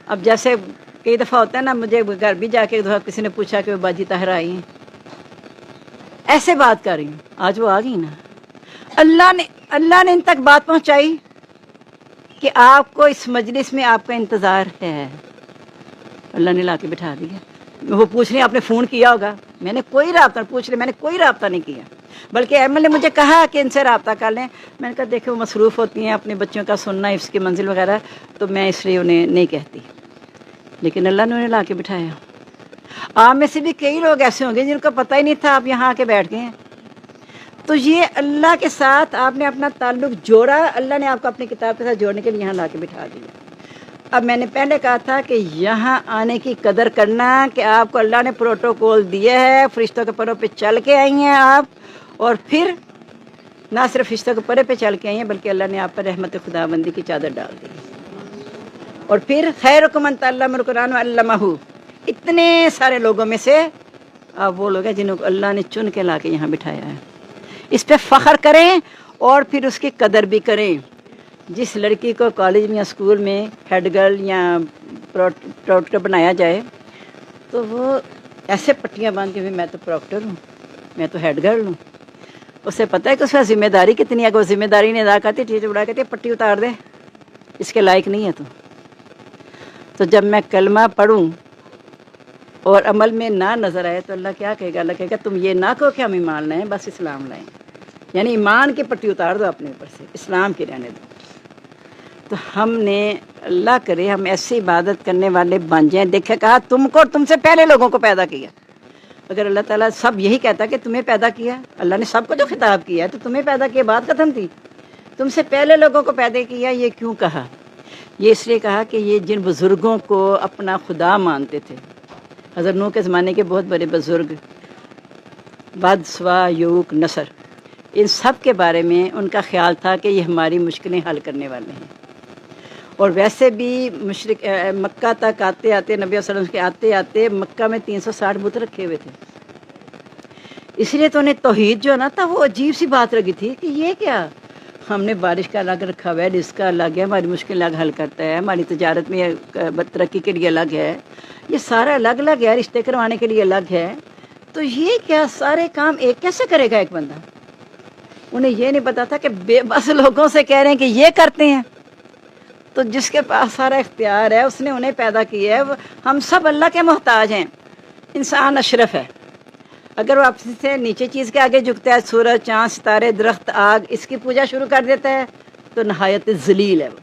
A: اب جیسے کئی دفعہ ہوتا ہے نا، مجھے گھر بھی جا کے ایک دفعہ کسی نے پوچھا کہ وہ باجی طاہرہ آئی ہیں، ایسے بات کر رہی ہوں، آج وہ آ گئی نا، اللہ نے ان تک بات پہنچائی کہ آپ کو اس مجلس میں آپ کا انتظار ہے، اللہ نے لا کے بٹھا دیا۔ وہ پوچھ رہے ہیں آپ نے فون کیا ہوگا، میں نے کوئی رابطہ، پوچھ رہے میں نے کوئی رابطہ نہیں کیا، بلکہ ایمل نے مجھے کہا کہ ان سے رابطہ کر لیں. میں نے کہا دیکھو وہ مصروف ہوتی ہیں اپنے بچوں کا سننا حفظ کی منزل وغیرہ، تو میں اس لیے انہیں نہیں کہتی. لیکن اللہ نے انہیں لا کے بٹھایا. آپ میں سے بھی کئی لوگ ایسے ہوں گے جن کو پتہ ہی نہیں تھا آپ یہاں آ کے بیٹھ گئے ہیں. تو یہ اللہ کے ساتھ آپ نے اپنا تعلق جوڑا، اللہ نے آپ کو اپنی کتاب کے ساتھ جوڑنے کے لیے یہاں لا کے بٹھا دیا. اب میں نے پہلے کہا تھا کہ یہاں آنے کی قدر کرنا کہ آپ کو اللہ نے پروٹوکول دیا ہے، فرشتوں کے پروں پہ چل کے آئی ہیں آپ، اور پھر نہ صرف فرشتوں کے پرے پہ چل کے آئی ہیں بلکہ اللہ نے آپ پر رحمت خدا بندی کی چادر ڈال دی. اور پھر خیرکم من تعلم القرآن وعلمہ، اتنے سارے لوگوں میں سے آپ وہ لوگ ہیں جنہوں کو اللہ نے چن کے لا کے یہاں بٹھایا ہے. اس پہ فخر کریں اور پھر اس کی قدر بھی کریں. جس لڑکی کو کالج میں یا اسکول میں ہیڈ گرل یا پروکٹر بنایا جائے تو وہ ایسے پٹیاں باندھ کے بھی میں تو پروکٹر ہوں، میں تو ہیڈ گرل ہوں. اسے پتہ ہے کہ اس کا ذمہ داری کتنی ہے، کہ وہ ذمہ داری نہیں ادا کرتی، ٹیچر بڑھا کہتی ہے پٹی اتار دے، اس کے لائق نہیں ہے تو جب میں کلمہ پڑھوں اور عمل میں نہ نظر آئے تو اللہ کیا کہے گا؟ اللہ کہے گا تم یہ نہ کہو کہ ہم ایمان لائیں، بس اسلام لائیں. یعنی ایمان کی پٹی اتار دو اپنے اوپر سے، اسلام کی رہنے دو. تو ہم نے اللہ کرے ہم ایسی عبادت کرنے والے بن جائیں. دیکھے کہا تم کو اور تم سے پہلے لوگوں کو پیدا کیا. اگر اللہ تعالیٰ سب یہی کہتا کہ تمہیں پیدا کیا، اللہ نے سب کو جو خطاب کیا ہے تو تمہیں پیدا کیا بات ختم تھی. تم سے پہلے لوگوں کو پیدا کیا، یہ کیوں کہا؟ یہ اس لیے کہا کہ یہ جن بزرگوں کو اپنا خدا مانتے تھے، حضرت نوح کے زمانے کے بہت بڑے بزرگ بد، سوا، یوک، نصر، ان سب کے بارے میں ان کا خیال تھا کہ یہ ہماری مشکلیں حل کرنے والے ہیں. اور ویسے بھی مشرق مکہ تک آتے آتے، نبی صلی اللہ علیہ وسلم کے آتے آتے مکہ میں 360 بت رکھے ہوئے تھے. اس لیے تو انہیں توحید جو نا تھا وہ عجیب سی بات لگی تھی کہ یہ کیا، ہم نے بارش کا الگ رکھا ہوا ہے، رزق کا الگ ہے، ہماری مشکل الگ حل کرتا ہے، ہماری تجارت میں ترقی کے لیے الگ ہے، یہ سارا الگ الگ ہے، رشتے کروانے کے لیے الگ ہے. تو یہ کیا سارے کام ایک کیسے کرے گا ایک بندہ؟ انہیں یہ نہیں پتا تھا کہ بے بس لوگوں سے کہہ رہے ہیں کہ یہ کرتے ہیں. تو جس کے پاس سارا اختیار ہے اس نے انہیں پیدا کیا ہے. ہم سب اللہ کے محتاج ہیں. انسان اشرف ہے. اگر وہ آپ سے نیچے چیز کے آگے جھکتا ہے، سورج، چاند، ستارے، درخت، آگ، اس کی پوجا شروع کر دیتا ہے تو نہایت ذلیل ہے وہ،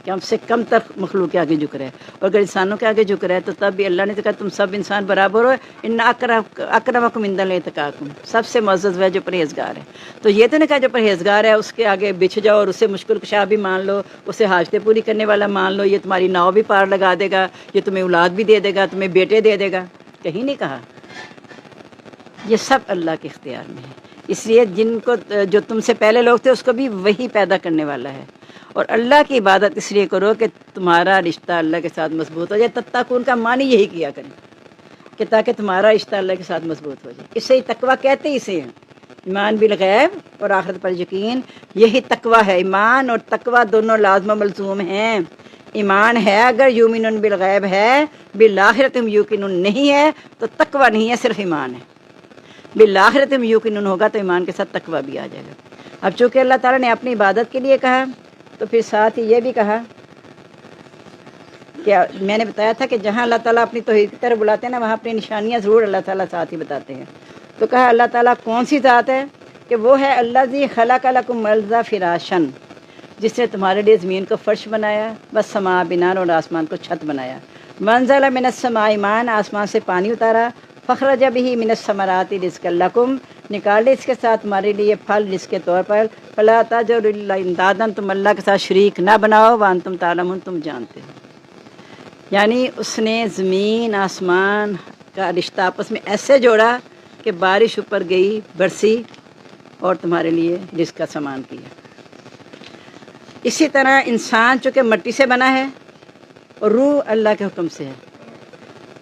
A: کہ ہم سے کم تر مخلوق کے آگے جھک رہا ہے. اور اگر انسانوں کے آگے جھک رہا ہے تو تب بھی اللہ نے کہا تم سب انسان برابر ہو، ان اکرمکم عند اللہ اتقاکم، سب سے معزز ہے جو پرہیزگار ہے. تو یہ تو نہیں کہا جو پرہیزگار ہے اس کے آگے بچھ جاؤ اور اسے مشکل کشا بھی مان لو، اسے حاجتیں پوری کرنے والا مان لو، یہ تمہاری ناؤ بھی پار لگا دے گا، یہ تمہیں اولاد بھی دے دے گا، تمہیں بیٹے دے دے گا. کہیں نہیں کہا. یہ سب اللہ کے اختیار میں ہے. اس لیے جن کو جو تم سے پہلے لوگ تھے اس کو بھی وہی پیدا کرنے والا ہے. اور اللہ کی عبادت اس لیے کرو کہ تمہارا رشتہ اللہ کے ساتھ مضبوط ہو جائے. تتقون کا معنی یہی کیا کریں کہ تاکہ تمہارا رشتہ اللہ کے ساتھ مضبوط ہو جائے. اسے ہی تقویٰ کہتے، اسے ہیں ایمان بالغیب اور آخرت پر یقین. یہی تقویٰ ہے. ایمان اور تقویٰ دونوں لازم و ملزوم ہیں. ایمان ہے اگر یومنون بالغیب ہے، بالآخرت ہم یوقنون نہیں ہے تو تقویٰ نہیں ہے، صرف ایمان ہے. بالآخرت ہم یوقنون ہوگا تو ایمان کے ساتھ تقویٰ بھی آ جائے گا. اب چونکہ اللہ تعالیٰ نے اپنی عبادت کے لیے کہا تو پھر ساتھ ہی یہ بھی کہا کہ میں نے بتایا تھا کہ جہاں اللہ تعالیٰ اپنی توحید کی طرف بلاتے ہیں نا وہاں اپنی نشانیاں ضرور اللہ تعالیٰ ساتھ ہی بتاتے ہیں. تو کہا اللہ تعالیٰ کون سی ذات ہے؟ کہ وہ ہے اللہ ذی خلق لکم الارض فراشا، جس نے تمہارے لیے زمین کو فرش بنایا، والسماء بناء اور آسمان کو چھت بنایا. وانزل من السماء ماء، آسمان سے پانی اتارا. فخرج به من الثمرات رزقا لکم، نکالے اس کے ساتھ تمہارے لیے پھل رزق کے طور پر. فلا تجعلوا للہ اندادا، تم اللہ کے ساتھ شریک نہ بناؤ. وانتم تعلمون، تم جانتے ہو. یعنی اس نے زمین آسمان کا رشتہ آپس میں ایسے جوڑا کہ بارش اوپر گئی، برسی اور تمہارے لیے رزق کا سامان کیا. اسی طرح انسان چونکہ مٹی سے بنا ہے اور روح اللہ کے حکم سے ہے،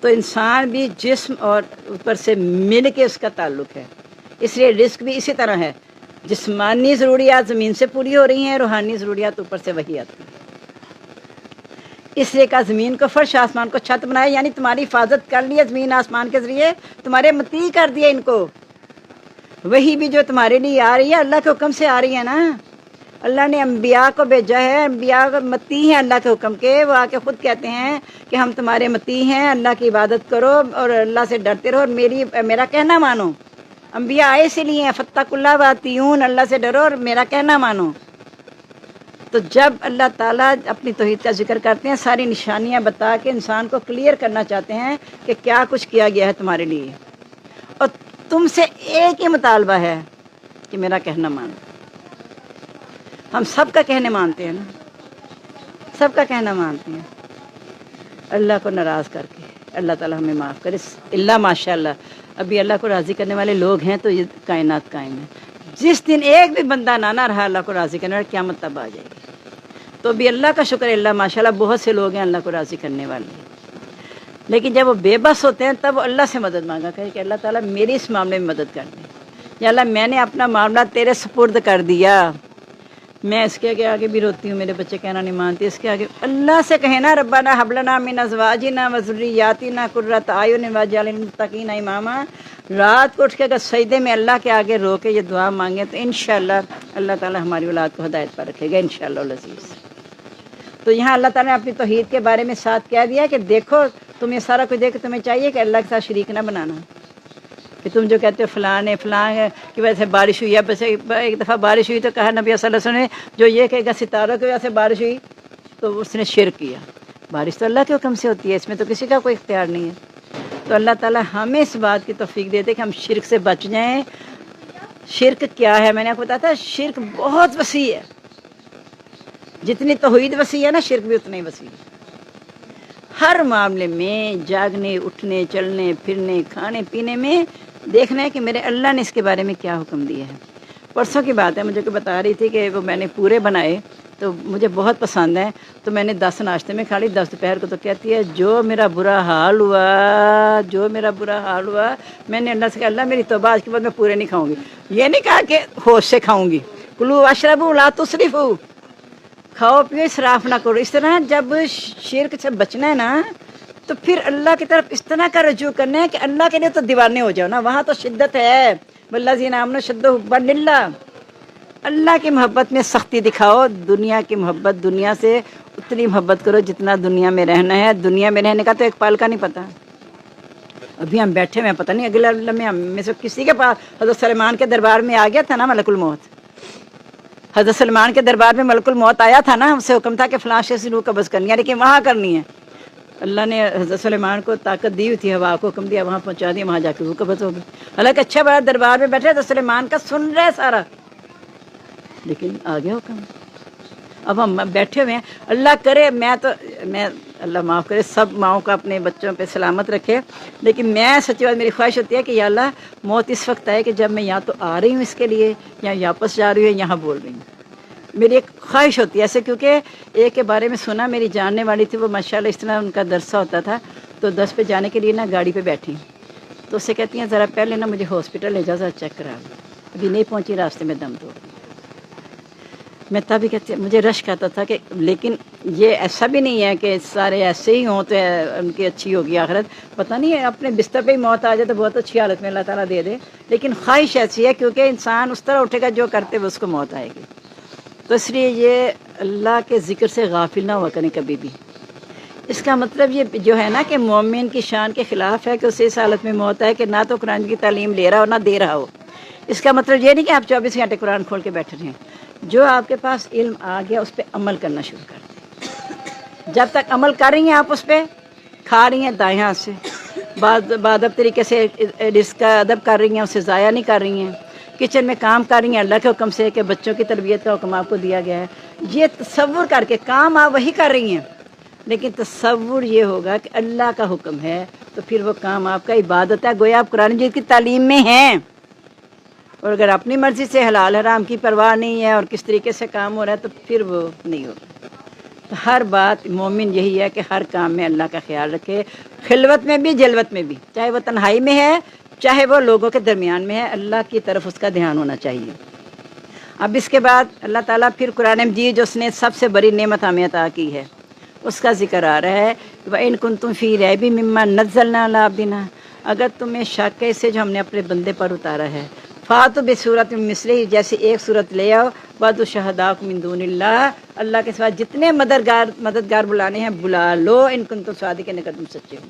A: تو انسان بھی جسم اور اوپر سے مل کے اس کا تعلق ہے. اس لیے رزق بھی اسی طرح ہے. جسمانی ضروریات زمین سے پوری ہو رہی ہیں، روحانی ضروریات اوپر سے وہی آتی ہیں. اس لیے کہا زمین کو فرش، آسمان کو چھت بنایا. یعنی تمہاری حفاظت کر لی ہے زمین آسمان کے ذریعے، تمہارے مطیع کر دیا ان کو. وہی بھی جو تمہارے لیے آ رہی ہے اللہ کے حکم سے آ رہی ہے نا. اللہ نے انبیاء کو بھیجا ہے، انبیاء مطیع ہیں اللہ کے حکم کے. وہ آ کے خود کہتے ہیں کہ ہم تمہارے مطیع ہیں، اللہ کی عبادت کرو اور اللہ سے ڈرتے رہو اور میرا کہنا مانو. انبیاء آئے اسی لیے ہیں، فاتقوا واتیون، اللہ سے ڈرو اور میرا کہنا مانو۔ تو جب اللہ تعالیٰ اپنی توحید کا ذکر کرتے ہیں، ساری نشانیاں بتا کے انسان کو کلیئر کرنا چاہتے ہیں کہ کیا کچھ کیا گیا ہے تمہارے لیے، اور تم سے ایک ہی مطالبہ ہے کہ میرا کہنا مانو۔ ہم سب کا کہنے مانتے ہیں نا، سب کا کہنا مانتے ہیں، اللہ کو ناراض کر کے۔ اللہ تعالیٰ ہمیں معاف کرے، اللہ ماشاء اللہ ابھی اللہ کو راضی کرنے والے لوگ ہیں تو یہ کائنات قائم ہے۔ جس دن ایک بھی بندہ نہ رہا اللہ کو راضی کرنے والا، قیامت تب آ جائے گی۔ تو بھی اللہ کا شکر ہے، اللہ ماشاء اللہ بہت سے لوگ ہیں اللہ کو راضی کرنے والے، لیکن جب وہ بے بس ہوتے ہیں تب وہ اللہ سے مدد مانگا کرے کہ اللہ تعالیٰ میری اس معاملے میں مدد کر دیں، یا اللہ میں نے اپنا معاملہ تیرے سپرد کر دیا۔ میں اس کے آگے بھی روتی ہوں، میرے بچے کہنا نہیں مانتے، اس کے آگے اللہ سے کہیں نا ربنا ہب لنا من ازواجنا وذریاتنا قرۃ اعین واجعلنا للمتقین اماما۔ رات کو اٹھ کے اگر سجدے میں اللہ کے آگے رو کے یہ دعا مانگیں تو انشاءاللہ اللہ تعالیٰ ہماری اولاد کو ہدایت پر رکھے گا انشاءاللہ العزیز۔ تو یہاں اللہ تعالیٰ نے اپنی توحید کے بارے میں ساتھ کہہ دیا کہ دیکھو تم یہ سارا کچھ دیکھ کے تمہیں چاہیے کہ اللہ کے ساتھ شریک نہ بنانا، کہ تم جو کہتے ہو فلاں کی وجہ سے بارش ہوئی ہے، بس ایک دفعہ بارش ہوئی تو کہا نبی صلی اللہ علیہ وسلم نے جو یہ کہے گا ستاروں کی وجہ سے بارش ہوئی تو اس نے شرک کیا۔ بارش تو اللہ کے حکم سے ہوتی ہے، اس میں تو کسی کا کوئی اختیار نہیں ہے۔ تو اللہ تعالیٰ ہمیں اس بات کی توفیق دے دے کہ ہم شرک سے بچ جائیں۔ شرک کیا ہے؟ میں نے آپ کو بتایا تھا، شرک بہت وسیع ہے، جتنی توحید وسیع ہے نا شرک بھی اتنا ہی وسیع ہے۔ ہر معاملے میں جاگنے اٹھنے چلنے پھرنے کھانے پینے میں دیکھنا ہے کہ میرے اللہ نے اس کے بارے میں کیا حکم دیا ہے۔ پرسوں کی بات ہے، مجھے کو بتا رہی تھی کہ وہ میں نے پورے بنائے تو مجھے بہت پسند ہیں، تو میں نے 10 ناشتے میں کھا لی، 10 دوپہر کو۔ تو کہتی ہے جو میرا برا حال ہوا میں نے اللہ سے کہا اللہ میری توبہ، آج کے بعد میں پورے نہیں کھاؤں گی۔ یہ نہیں کہا کہ ہوش سے کھاؤں گی، کلوا واشربوا لا تسرفوا، کھاؤ پیو اسراف نہ کرو۔ اس طرح جب شرک سے بچنا ہے نا تو پھر اللہ کی طرف اس طرح کا رجوع کرنا ہے کہ اللہ کے لیے تو دیوانے ہو جاؤ نا، وہاں تو شدت ہے، والذین آمنوا اشد حبا للہ۔ اللہ کی محبت میں سختی دکھاؤ، دنیا کی محبت، دنیا سے اتنی محبت کرو جتنا دنیا میں رہنا ہے۔ دنیا میں رہنے کا تو ایک پل کا نہیں پتہ۔ ابھی ہم بیٹھے ہوئے ہیں، پتہ نہیں اگلے لمحے ہم میں سے کسی کے پاس حضرت سلیمان کے دربار میں آ گیا تھا نا ملک الموت۔ حضرت سلمان کے دربار میں ملک الموت آیا تھا نا، ہم سے حکم تھا کہ فلاں شے سے روح قبض کرنی ہے، لیکن وہاں کرنی ہے۔ اللہ نے حضرت سلیمان کو طاقت دی ہوئی تھی، ہوا کو حکم دیا وہاں پہنچا دیا، وہاں جا کے روح قبض ہو گئی۔ حالانکہ اچھا بڑا دربار میں بیٹھے حضرت سلیمان کا سن رہے سارا، لیکن آ گیا حکم۔ اب ہم بیٹھے ہوئے ہیں، اللہ کرے میں اللہ معاف کرے سب ماؤں کا اپنے بچوں پہ سلامت رکھے، لیکن میں سچی بات میری خواہش ہوتی ہے کہ یا اللہ موت اس وقت آئے کہ جب میں یا تو آ رہی ہوں اس کے لیے یا واپس جا رہی ہوں، یہاں بول رہی ہوں۔ میری ایک خواہش ہوتی ہے ایسے، کیونکہ ایک کے بارے میں سنا، میری جاننے والی تھی، وہ ماشاءاللہ اس طرح ان کا درسہ ہوتا تھا، تو 10 پہ جانے کے لیے نا گاڑی پہ بیٹھی، تو اسے کہتی ہیں ذرا پہلے نا مجھے ہاسپٹل لے جا، ذرا چیک کرا، ابھی نہیں پہنچی، راستے میں دم توڑ۔ میں تبھی کہتی مجھے رش کہتا تھا کہ لیکن یہ ایسا بھی نہیں ہے کہ سارے ایسے ہی ہوں تو ان کی اچھی ہوگی آخرت، پتہ نہیں ہے، اپنے بستر پہ ہی موت آ جائے تو بہت اچھی حالت میں اللہ تعالیٰ دے دے، لیکن خواہش ایسی ہے کیونکہ انسان اس طرح اٹھے گا جو کرتے وہ اس کو موت آئے گی۔ تو اس لیے یہ اللہ کے ذکر سے غافل نہ ہوا کریں کبھی بھی۔ اس کا مطلب یہ جو ہے نا کہ مومن کی شان کے خلاف ہے کہ اسے اس حالت میں موت آئے کہ نہ تو قرآن کی تعلیم لے رہا ہو نہ دے رہا ہو۔ اس کا مطلب یہ نہیں کہ آپ 24 گھنٹے قرآن کھول کے بیٹھے رہیں، جو آپ کے پاس علم آ گیا اس پہ عمل کرنا شروع کر دیں۔ جب تک عمل کر رہی ہیں آپ اس پہ، کھا رہی ہیں دائیں ہاتھ سے، بادب طریقے سے رزق کا ادب کر رہی ہیں، اسے ضائع نہیں کر رہی ہیں، کچن میں کام کر رہی ہیں اللہ کے حکم سے کہ بچوں کی تربیت کا حکم آپ کو دیا گیا ہے، یہ تصور کر کے کام آپ وہی کر رہی ہیں، لیکن تصور یہ ہوگا کہ اللہ کا حکم ہے تو پھر وہ کام آپ کا عبادت ہے، گویا آپ قرآن مجید کی تعلیم میں ہیں۔ اور اگر اپنی مرضی سے حلال حرام کی پرواہ نہیں ہے اور کس طریقے سے کام ہو رہا ہے تو پھر وہ نہیں ہوگا۔ تو ہر بات مومن یہی ہے کہ ہر کام میں اللہ کا خیال رکھے، خلوت میں بھی جلوت میں بھی، چاہے وہ تنہائی میں ہے چاہے وہ لوگوں کے درمیان میں ہے، اللہ کی طرف اس کا دھیان ہونا چاہیے۔ اب اس کے بعد اللہ تعالیٰ پھر قرآن مجید جو اس نے سب سے بڑی نعمت ہمیں عطا کی ہے اس کا ذکر آ رہا ہے، وَإِن كُنتُمْ فِي رَيْبٍ مِّمَّا نَزَّلْنَا عَلَىٰ عَبْدِنَا، اگر تمہیں شک ہے اسے جو ہم نے اپنے بندے پر اتارا ہے، فَأْتُوا بِسُورَةٍ مِّن مِّثْلِهِ، جیسے ایک صورت لے آؤ، وَادْعُوا شُهَدَاءَكُم مِّن دُونِ اللَّهِ، اللہ کے سوا جتنے مددگار بلانے ہیں بلا لو، ان کنتم صادقین، اگر تم سچے ہو۔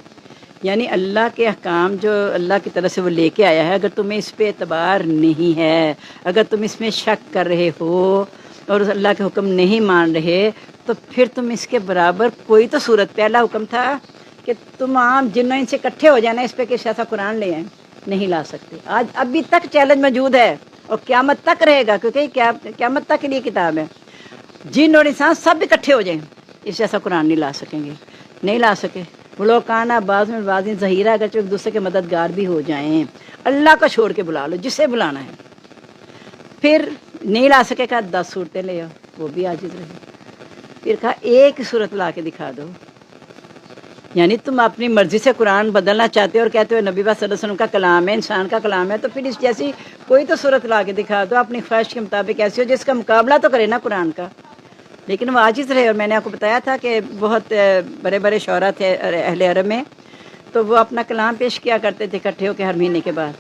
A: یعنی اللہ کے احکام جو اللہ کی طرف سے وہ لے کے آیا ہے، اگر تمہیں اس پہ اعتبار نہیں ہے، اگر تم اس میں شک کر رہے ہو اور اس اللہ کے حکم نہیں مان رہے، تو پھر تم اس کے برابر کوئی تو صورت پہلا حکم تھا کہ تم عام جنوں ان سے اکٹھے ہو جانا، اس پہ کسی ایسا قرآن لے آئیں، نہیں لا سکتے۔ آج ابھی تک چیلنج موجود ہے اور قیامت تک رہے گا، کیونکہ قیامت تک کے لیے کتاب ہے۔ جن اور انسان سب اکٹھے ہو جائیں، اس جیسا قرآن نہیں لا سکیں گے، نہیں لا سکے۔ وہ لوگ کانا بعض میں بعض ظہیرہ اگر ایک دوسرے کے مددگار بھی ہو جائیں، اللہ کو چھوڑ کے بلا لو جسے بلانا ہے۔ پھر نہیں لا سکے، کہا 10 صورتیں لے آؤ، وہ بھی عاجز رہے۔ پھر کہا ایک صورت لا کے دکھا دو۔ یعنی تم اپنی مرضی سے قرآن بدلنا چاہتے ہو اور کہتے ہو نبی صلی اللہ علیہ وسلم کا کلام ہے، انسان کا کلام ہے، تو پھر اس جیسی کوئی تو صورت لا کے دکھا دو اپنی خواہش کے مطابق ایسی ہو جس کا مقابلہ تو کرے نا قرآن کا۔ لیکن وہ عاجز رہے، اور میں نے آپ کو بتایا تھا کہ بہت بڑے بڑے شعراء تھے اہل عرب میں، تو وہ اپنا کلام پیش کیا کرتے تھے اکٹھے ہو کے ہر مہینے کے بعد۔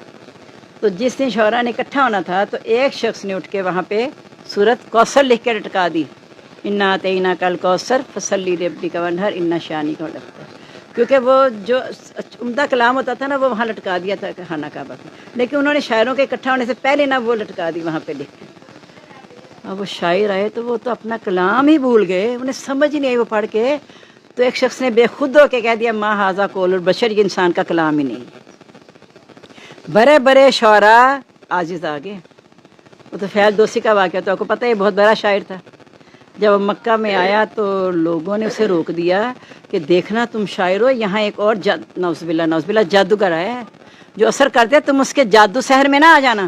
A: تو جس دن شعراء نے اکٹھا ہونا تھا تو ایک شخص نے اٹھ کے وہاں پہ سورت کوثر لکھ کے لٹکا دی، انا اعطیناک کل کوثر فصلی لربک وانحر ان شانک هو الابتر۔ کیونکہ وہ جو عمدہ کلام ہوتا تھا نا وہ وہاں لٹکا دیا تھا خانہ کعبہ میں، لیکن انہوں نے شاعروں کے اکٹھا ہونے سے پہلے نہ وہ لٹکا دی وہاں پہ لکھ کے۔ اب وہ شاعر آئے تو وہ تو اپنا کلام ہی بھول گئے، انہیں سمجھ ہی نہیں آئی وہ پڑھ کے۔ تو ایک شخص نے بے خود ہو کے کہہ دیا ما ھذا قول البشر، یہ انسان کا کلام ہی نہیں۔ بڑے بڑے شعراء عاجز آ گئے۔ وہ تو فیض دوسی کا واقعہ تو آپ کو پتہ ہے، بہت بڑا شاعر تھا۔ جب وہ مکہ میں آیا تو لوگوں نے اسے روک دیا کہ دیکھنا تم شاعر ہو، یہاں ایک اور نعوذ باللہ جادوگر آیا ہے جو اثر کرتے، تم اس کے جادو سحر میں نہ آ جانا۔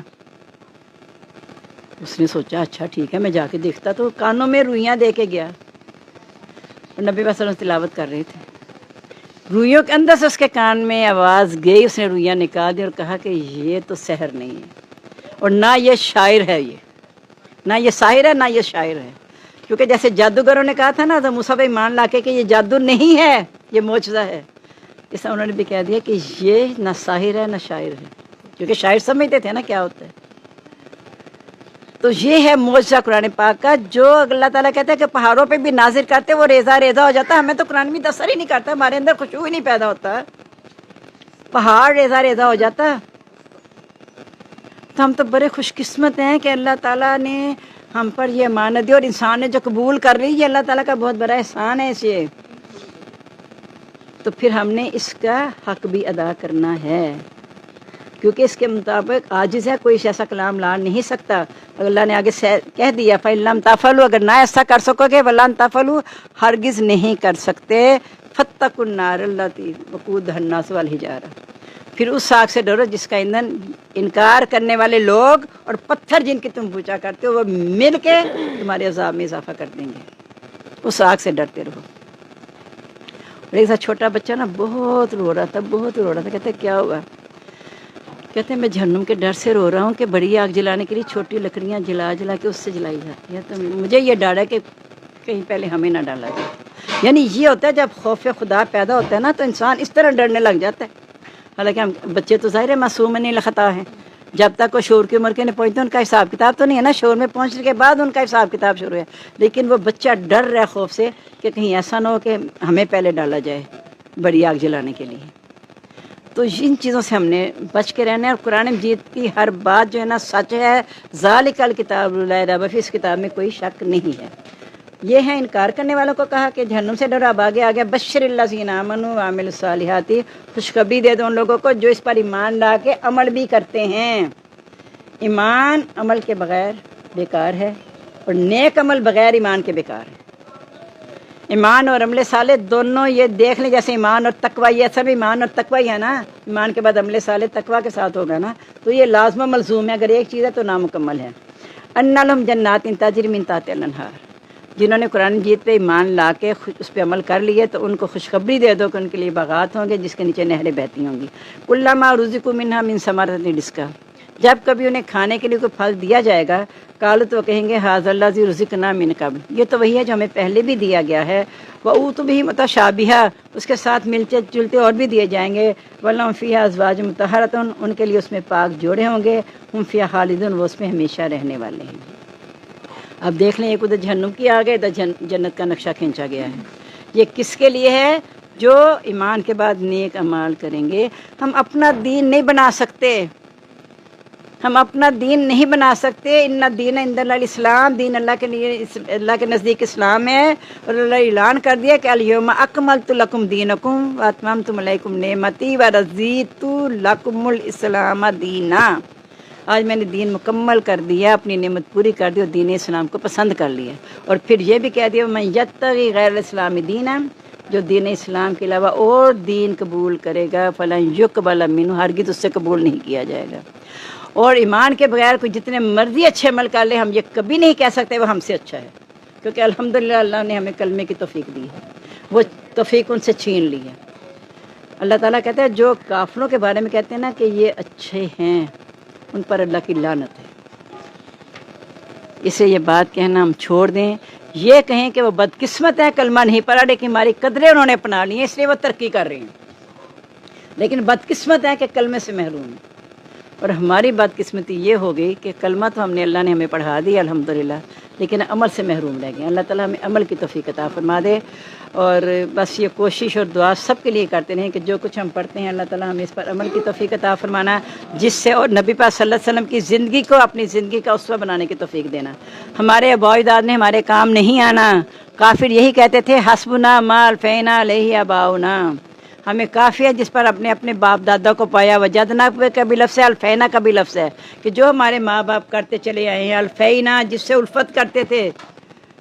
A: اس نے سوچا اچھا ٹھیک ہے میں جا کے دیکھتا، تو کانوں میں روئیاں دے کے گیا، اور نبی صلی اللہ علیہ وسلم تلاوت کر رہے تھے، روئیوں کے اندر سے اس کے کان میں آواز گئی، اس نے روئیاں نکال دی اور کہا کہ یہ تو سحر نہیں ہے، اور نہ یہ شاعر ہے، یہ نہ یہ ساحر ہے، نہ یہ شاعر ہے۔ کیونکہ جیسے جادوگروں نے کہا تھا نا تو موسیٰ بھائی مان لا کے کہ یہ جادو نہیں ہے، یہ معجزہ ہے، اس طرح انہوں نے بھی کہہ دیا کہ یہ نہ ساحر ہے نہ شاعر ہے، کیونکہ شاعر سمجھتے تھے نا کیا ہوتا ہے۔ تو یہ ہے معجزہ قرآن پاک کا، جو اللہ تعالیٰ کہتا ہے کہ پہاڑوں پہ بھی نازل کرتے وہ ریزہ ریزہ ہو جاتا ہے۔ ہمیں تو قرآن میں اثر ہی نہیں کرتا، ہمارے اندر خشوع ہی نہیں پیدا ہوتا، پہاڑ ریزہ ریزہ ہو جاتا۔ تو ہم تو بڑے خوش قسمت ہیں کہ اللہ تعالیٰ نے ہم پر یہ امانت دی، اور انسان نے جو قبول کر لی، یہ اللہ تعالیٰ کا بہت بڑا احسان ہے اسے۔ تو پھر ہم نے اس کا حق بھی ادا کرنا ہے، کیونکہ اس کے مطابق عاجز ہے، کوئی ایسا کلام لا نہیں سکتا۔ اللہ نے آگے کہہ دیا فَإِن لَمْ تَفْعَلُوا، اگر نہ ایسا کر سکو گے وَلَن تَفْعَلُوا، ہرگز نہیں کر سکتے، فَاتَّقُوا النَّارَ الَّتِي وَقُودُهَا النَّاسُ وَالْحِجَارَةُ، پھر اس آگ سے ڈرو جس کا ایندھن انکار کرنے والے لوگ اور پتھر جن کی تم پوجا کرتے ہو، وہ مل کے تمہارے عذاب میں اضافہ کر دیں گے۔ اس آگ سے ڈرتے رہو۔ اور ایک ساتھ چھوٹا بچہ نا بہت رو رہا تھا، بہت رو رہا تھا، کہتے کیا ہوا؟ کہتے ہیں میں جہنم کے ڈر سے رو رہا ہوں کہ بڑی آگ جلانے کے لیے چھوٹی لکڑیاں جلا جلا کے اس سے جلائی جاتی ہیں، تو مجھے یہ ڈر ہے کہ کہیں پہلے ہمیں نہ ڈالا جائے۔ یعنی یہ ہوتا ہے جب خوف خدا پیدا ہوتا ہے نا تو انسان اس طرح ڈرنے لگ جاتا ہے۔ حالانکہ ہم بچے تو ظاہر ہے معصوم نہیں خطا ہیں، جب تک وہ شعور کی عمر کے نہیں پہنچتے ان کا حساب کتاب تو نہیں ہے نا، شعور میں پہنچنے کے بعد ان کا حساب کتاب شروع ہے، لیکن وہ بچہ ڈر رہا ہے خوف سے کہ کہیں ایسا نہ ہو کہ ہمیں پہلے ڈالا جائے بڑی آگ جلانے کے لیے۔ تو ان چیزوں سے ہم نے بچ کے رہنا ہے، اور قرآن مجید کی ہر بات جو ہے نا سچ ہے۔ ذالک الکتاب لا ریب فیہ، اس کتاب میں کوئی شک نہیں ہے۔ یہ ہے انکار کرنے والوں کو کہا کہ جہنم سے ڈرو، اب آگے آگیا بشر الذین آمنوا وعملوا الصالحات، خوشخبری دے دو ان لوگوں کو جو اس پر ایمان لا کے عمل بھی کرتے ہیں۔ ایمان عمل کے بغیر بیکار ہے، اور نیک عمل بغیر ایمان کے بیکار ہے۔ ایمان اور عمل صالح دونوں یہ دیکھ لیں، جیسے ایمان اور تقوی، یہ سب ایمان اور تقوی ہے نا، ایمان کے بعد عمل صالح تقوی کے ساتھ ہوگا نا، تو یہ لازم و ملزوم ہے، اگر ایک چیز ہے تو نامکمل ہے۔ ان لہم جنات تجری من تحتہا الانہار، جنہوں نے قرآن مجید پہ ایمان لا کے اس پہ عمل کر لیے تو ان کو خوشخبری دے دو کہ ان کے لیے باغات ہوں گے جس کے نیچے نہریں بہتی ہوں گی۔ کلما رزقوا منہا من ثمرۃ رزقا، جب کبھی انہیں کھانے کے لیے کوئی پھل دیا جائے گا، قالوا تو کہیں گے ھذا الذی رزقنا من قبل، یہ تو وہی ہے جو ہمیں پہلے بھی دیا گیا ہے۔ وَأُوتُوا بِهِ مُتَشَابِهًا، اس کے ساتھ ملتے جلتے اور بھی دیے جائیں گے۔ وَلَهُمْ فِيهَا أَزْوَاجٌ مُطَهَّرَةٌ، ان کے لیے اس میں پاک جوڑے ہوں گے۔ ہم فِيهَا خالدون، وہ اس میں ہمیشہ رہنے والے ہیں۔ اب دیکھ لیں ایک ادھر جہنم کی آ گئے، ادھر جنت کا نقشہ کھینچا گیا ہے۔ یہ کس کے لیے ہے؟ جو ایمان کے بعد نیک اعمال کریں گے، ہم اپنا دین نہیں بنا سکتے، ہم اپنا دین نہیں بنا سکتے۔ ان دین عند اللہ الاسلام، دین اللہ کے لیے اللہ کے نزدیک اسلام ہے، اور اللہ اعلان کر دیا کہ الیوم اکملت لکم دینکم واتممت علیکم نعمتی ورضیت لکم الاسلام دینا۔ آج میں نے دین مکمل کر دیا، اپنی نعمت پوری کر دی اور دین اسلام کو پسند کر لیا۔ اور پھر یہ بھی کہہ دیا من یبتغی غیر الاسلام دینا، جو دین اسلام کے علاوہ اور دین قبول کرے گا فلن یقبل منہ، ہرگز اس سے قبول نہیں کیا جائے گا۔ اور ایمان کے بغیر کوئی جتنے مرضی اچھے عمل کر لے، ہم یہ کبھی نہیں کہہ سکتے وہ ہم سے اچھا ہے، کیونکہ الحمدللہ اللہ نے ہمیں کلمے کی توفیق دی ہے، وہ توفیق ان سے چھین لی ہے۔ اللہ تعالیٰ کہتے ہیں جو کافروں کے بارے میں کہتے ہیں نا کہ یہ اچھے ہیں، ان پر اللہ کی لعنت ہے۔ اسے یہ بات کہنا ہم چھوڑ دیں، یہ کہیں کہ وہ بدقسمت ہیں، کلمہ نہیں پڑھا لیکن ہماری قدریں انہوں نے اپنا لی ہیں اس لیے وہ ترقی کر رہی ہیں، لیکن بدقسمت ہے کہ کلمے سے محروم ہیں۔ اور ہماری بدقسمتی یہ ہو گئی کہ کلمہ تو ہم نے اللہ نے ہمیں پڑھا دیا الحمدللہ، لیکن عمل سے محروم رہ گئے۔ اللہ تعالیٰ ہمیں عمل کی توفیق عطا فرما دے، اور بس یہ کوشش اور دعا سب کے لیے کرتے رہیں کہ جو کچھ ہم پڑھتے ہیں اللہ تعالیٰ ہمیں اس پر عمل کی توفیق عطا فرمانا، جس سے اور نبی پاک صلی اللہ علیہ وسلم کی زندگی کو اپنی زندگی کا اسوہ بنانے کی توفیق دینا۔ ہمارے آباء و اجداد نے ہمارے کام نہیں آنا، کافر یہی کہتے تھے حسبنا ما الفینا علیہ آباؤنا، ہمیں کافی ہے جس پر اپنے اپنے باپ دادا کو پایا۔ وجدنا کا بھی لفظ ہے، الفینا کا بھی لفظ ہے، کہ جو ہمارے ماں باپ کرتے چلے آئے ہیں، الفینا جس سے الفت کرتے تھے،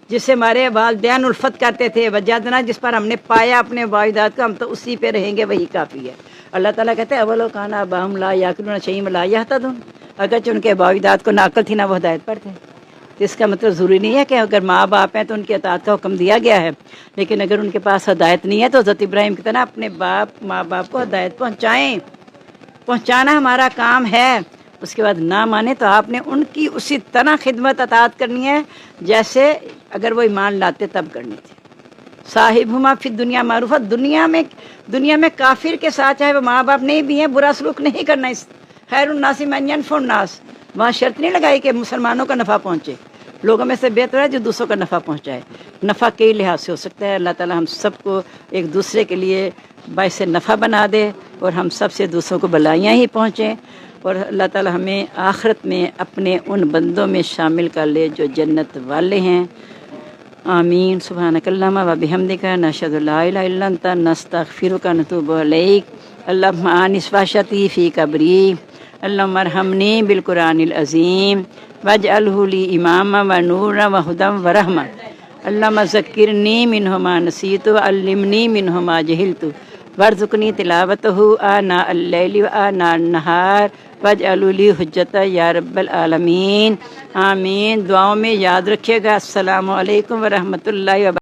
A: جس سے ہمارے والدین الفت کرتے تھے، وجدنا جس پر ہم نے پایا اپنے والدات کو، ہم تو اسی پہ رہیں گے، وہی کافی ہے۔ اللہ تعالیٰ کہتے ہیں اولو کان آباؤہم لا یعقلون شیئا ولا یہتدون، اگرچہ ان کے والدات کو نہ عقل تھی نہ وہ ہدایت پر تھے۔ تو اس کا مطلب ضروری نہیں ہے کہ اگر ماں باپ ہیں تو ان کی اطاعت کا حکم دیا گیا ہے، لیکن اگر ان کے پاس ہدایت نہیں ہے تو حضرت ابراہیم کی طرح اپنے ماں باپ کو ہدایت پہنچائیں، پہنچانا ہمارا کام ہے۔ اس کے بعد نہ مانے تو آپ نے ان کی اسی طرح خدمت اطاعت کرنی ہے جیسے اگر وہ ایمان لاتے تب کرنی تھی۔ صاحبہما فی الدنیا معروفہ، دنیا میں کافر کے ساتھ چاہے وہ ماں باپ نہیں بھی ہیں برا سلوک نہیں کرنا۔ اس خیر الناس من ینفع الناس، وہاں شرط نہیں لگائی کہ مسلمانوں کا نفع پہنچے، لوگوں میں سے بہتر ہے جو دوسروں کا نفع پہنچائے۔ نفع کئی لحاظ سے ہو سکتا ہے، اللہ تعالیٰ ہم سب کو ایک دوسرے کے لیے باعث نفع بنا دے اور ہم سب سے دوسروں کو بلائیاں ہی پہنچیں، اور اللہ تعالیٰ ہمیں آخرت میں اپنے ان بندوں میں شامل کر لے جو جنت والے ہیں۔ آمین۔ سبحانک اللہم و بحمدک نشہد لا الہ الا انت نستغفرک و نتوب الیک۔ اللہم آنس وحشتی فی قبری، اللہم ارحمنی بالقرآن العظیم واجعلہ لی اماما و نورا و ہدی و رحمہ، اللہم ذکرنی منہ ما نسیت وعلمنی منہ ما جہلت وارزقنی تلاوتہ آناء اللیل و آناء النہار واجعلہ لی حجۃ یا رب العالمین۔ آمین۔ دعاؤں میں یاد رکھیے گا۔ السلام علیکم ورحمۃ اللہ وبرکاتہ۔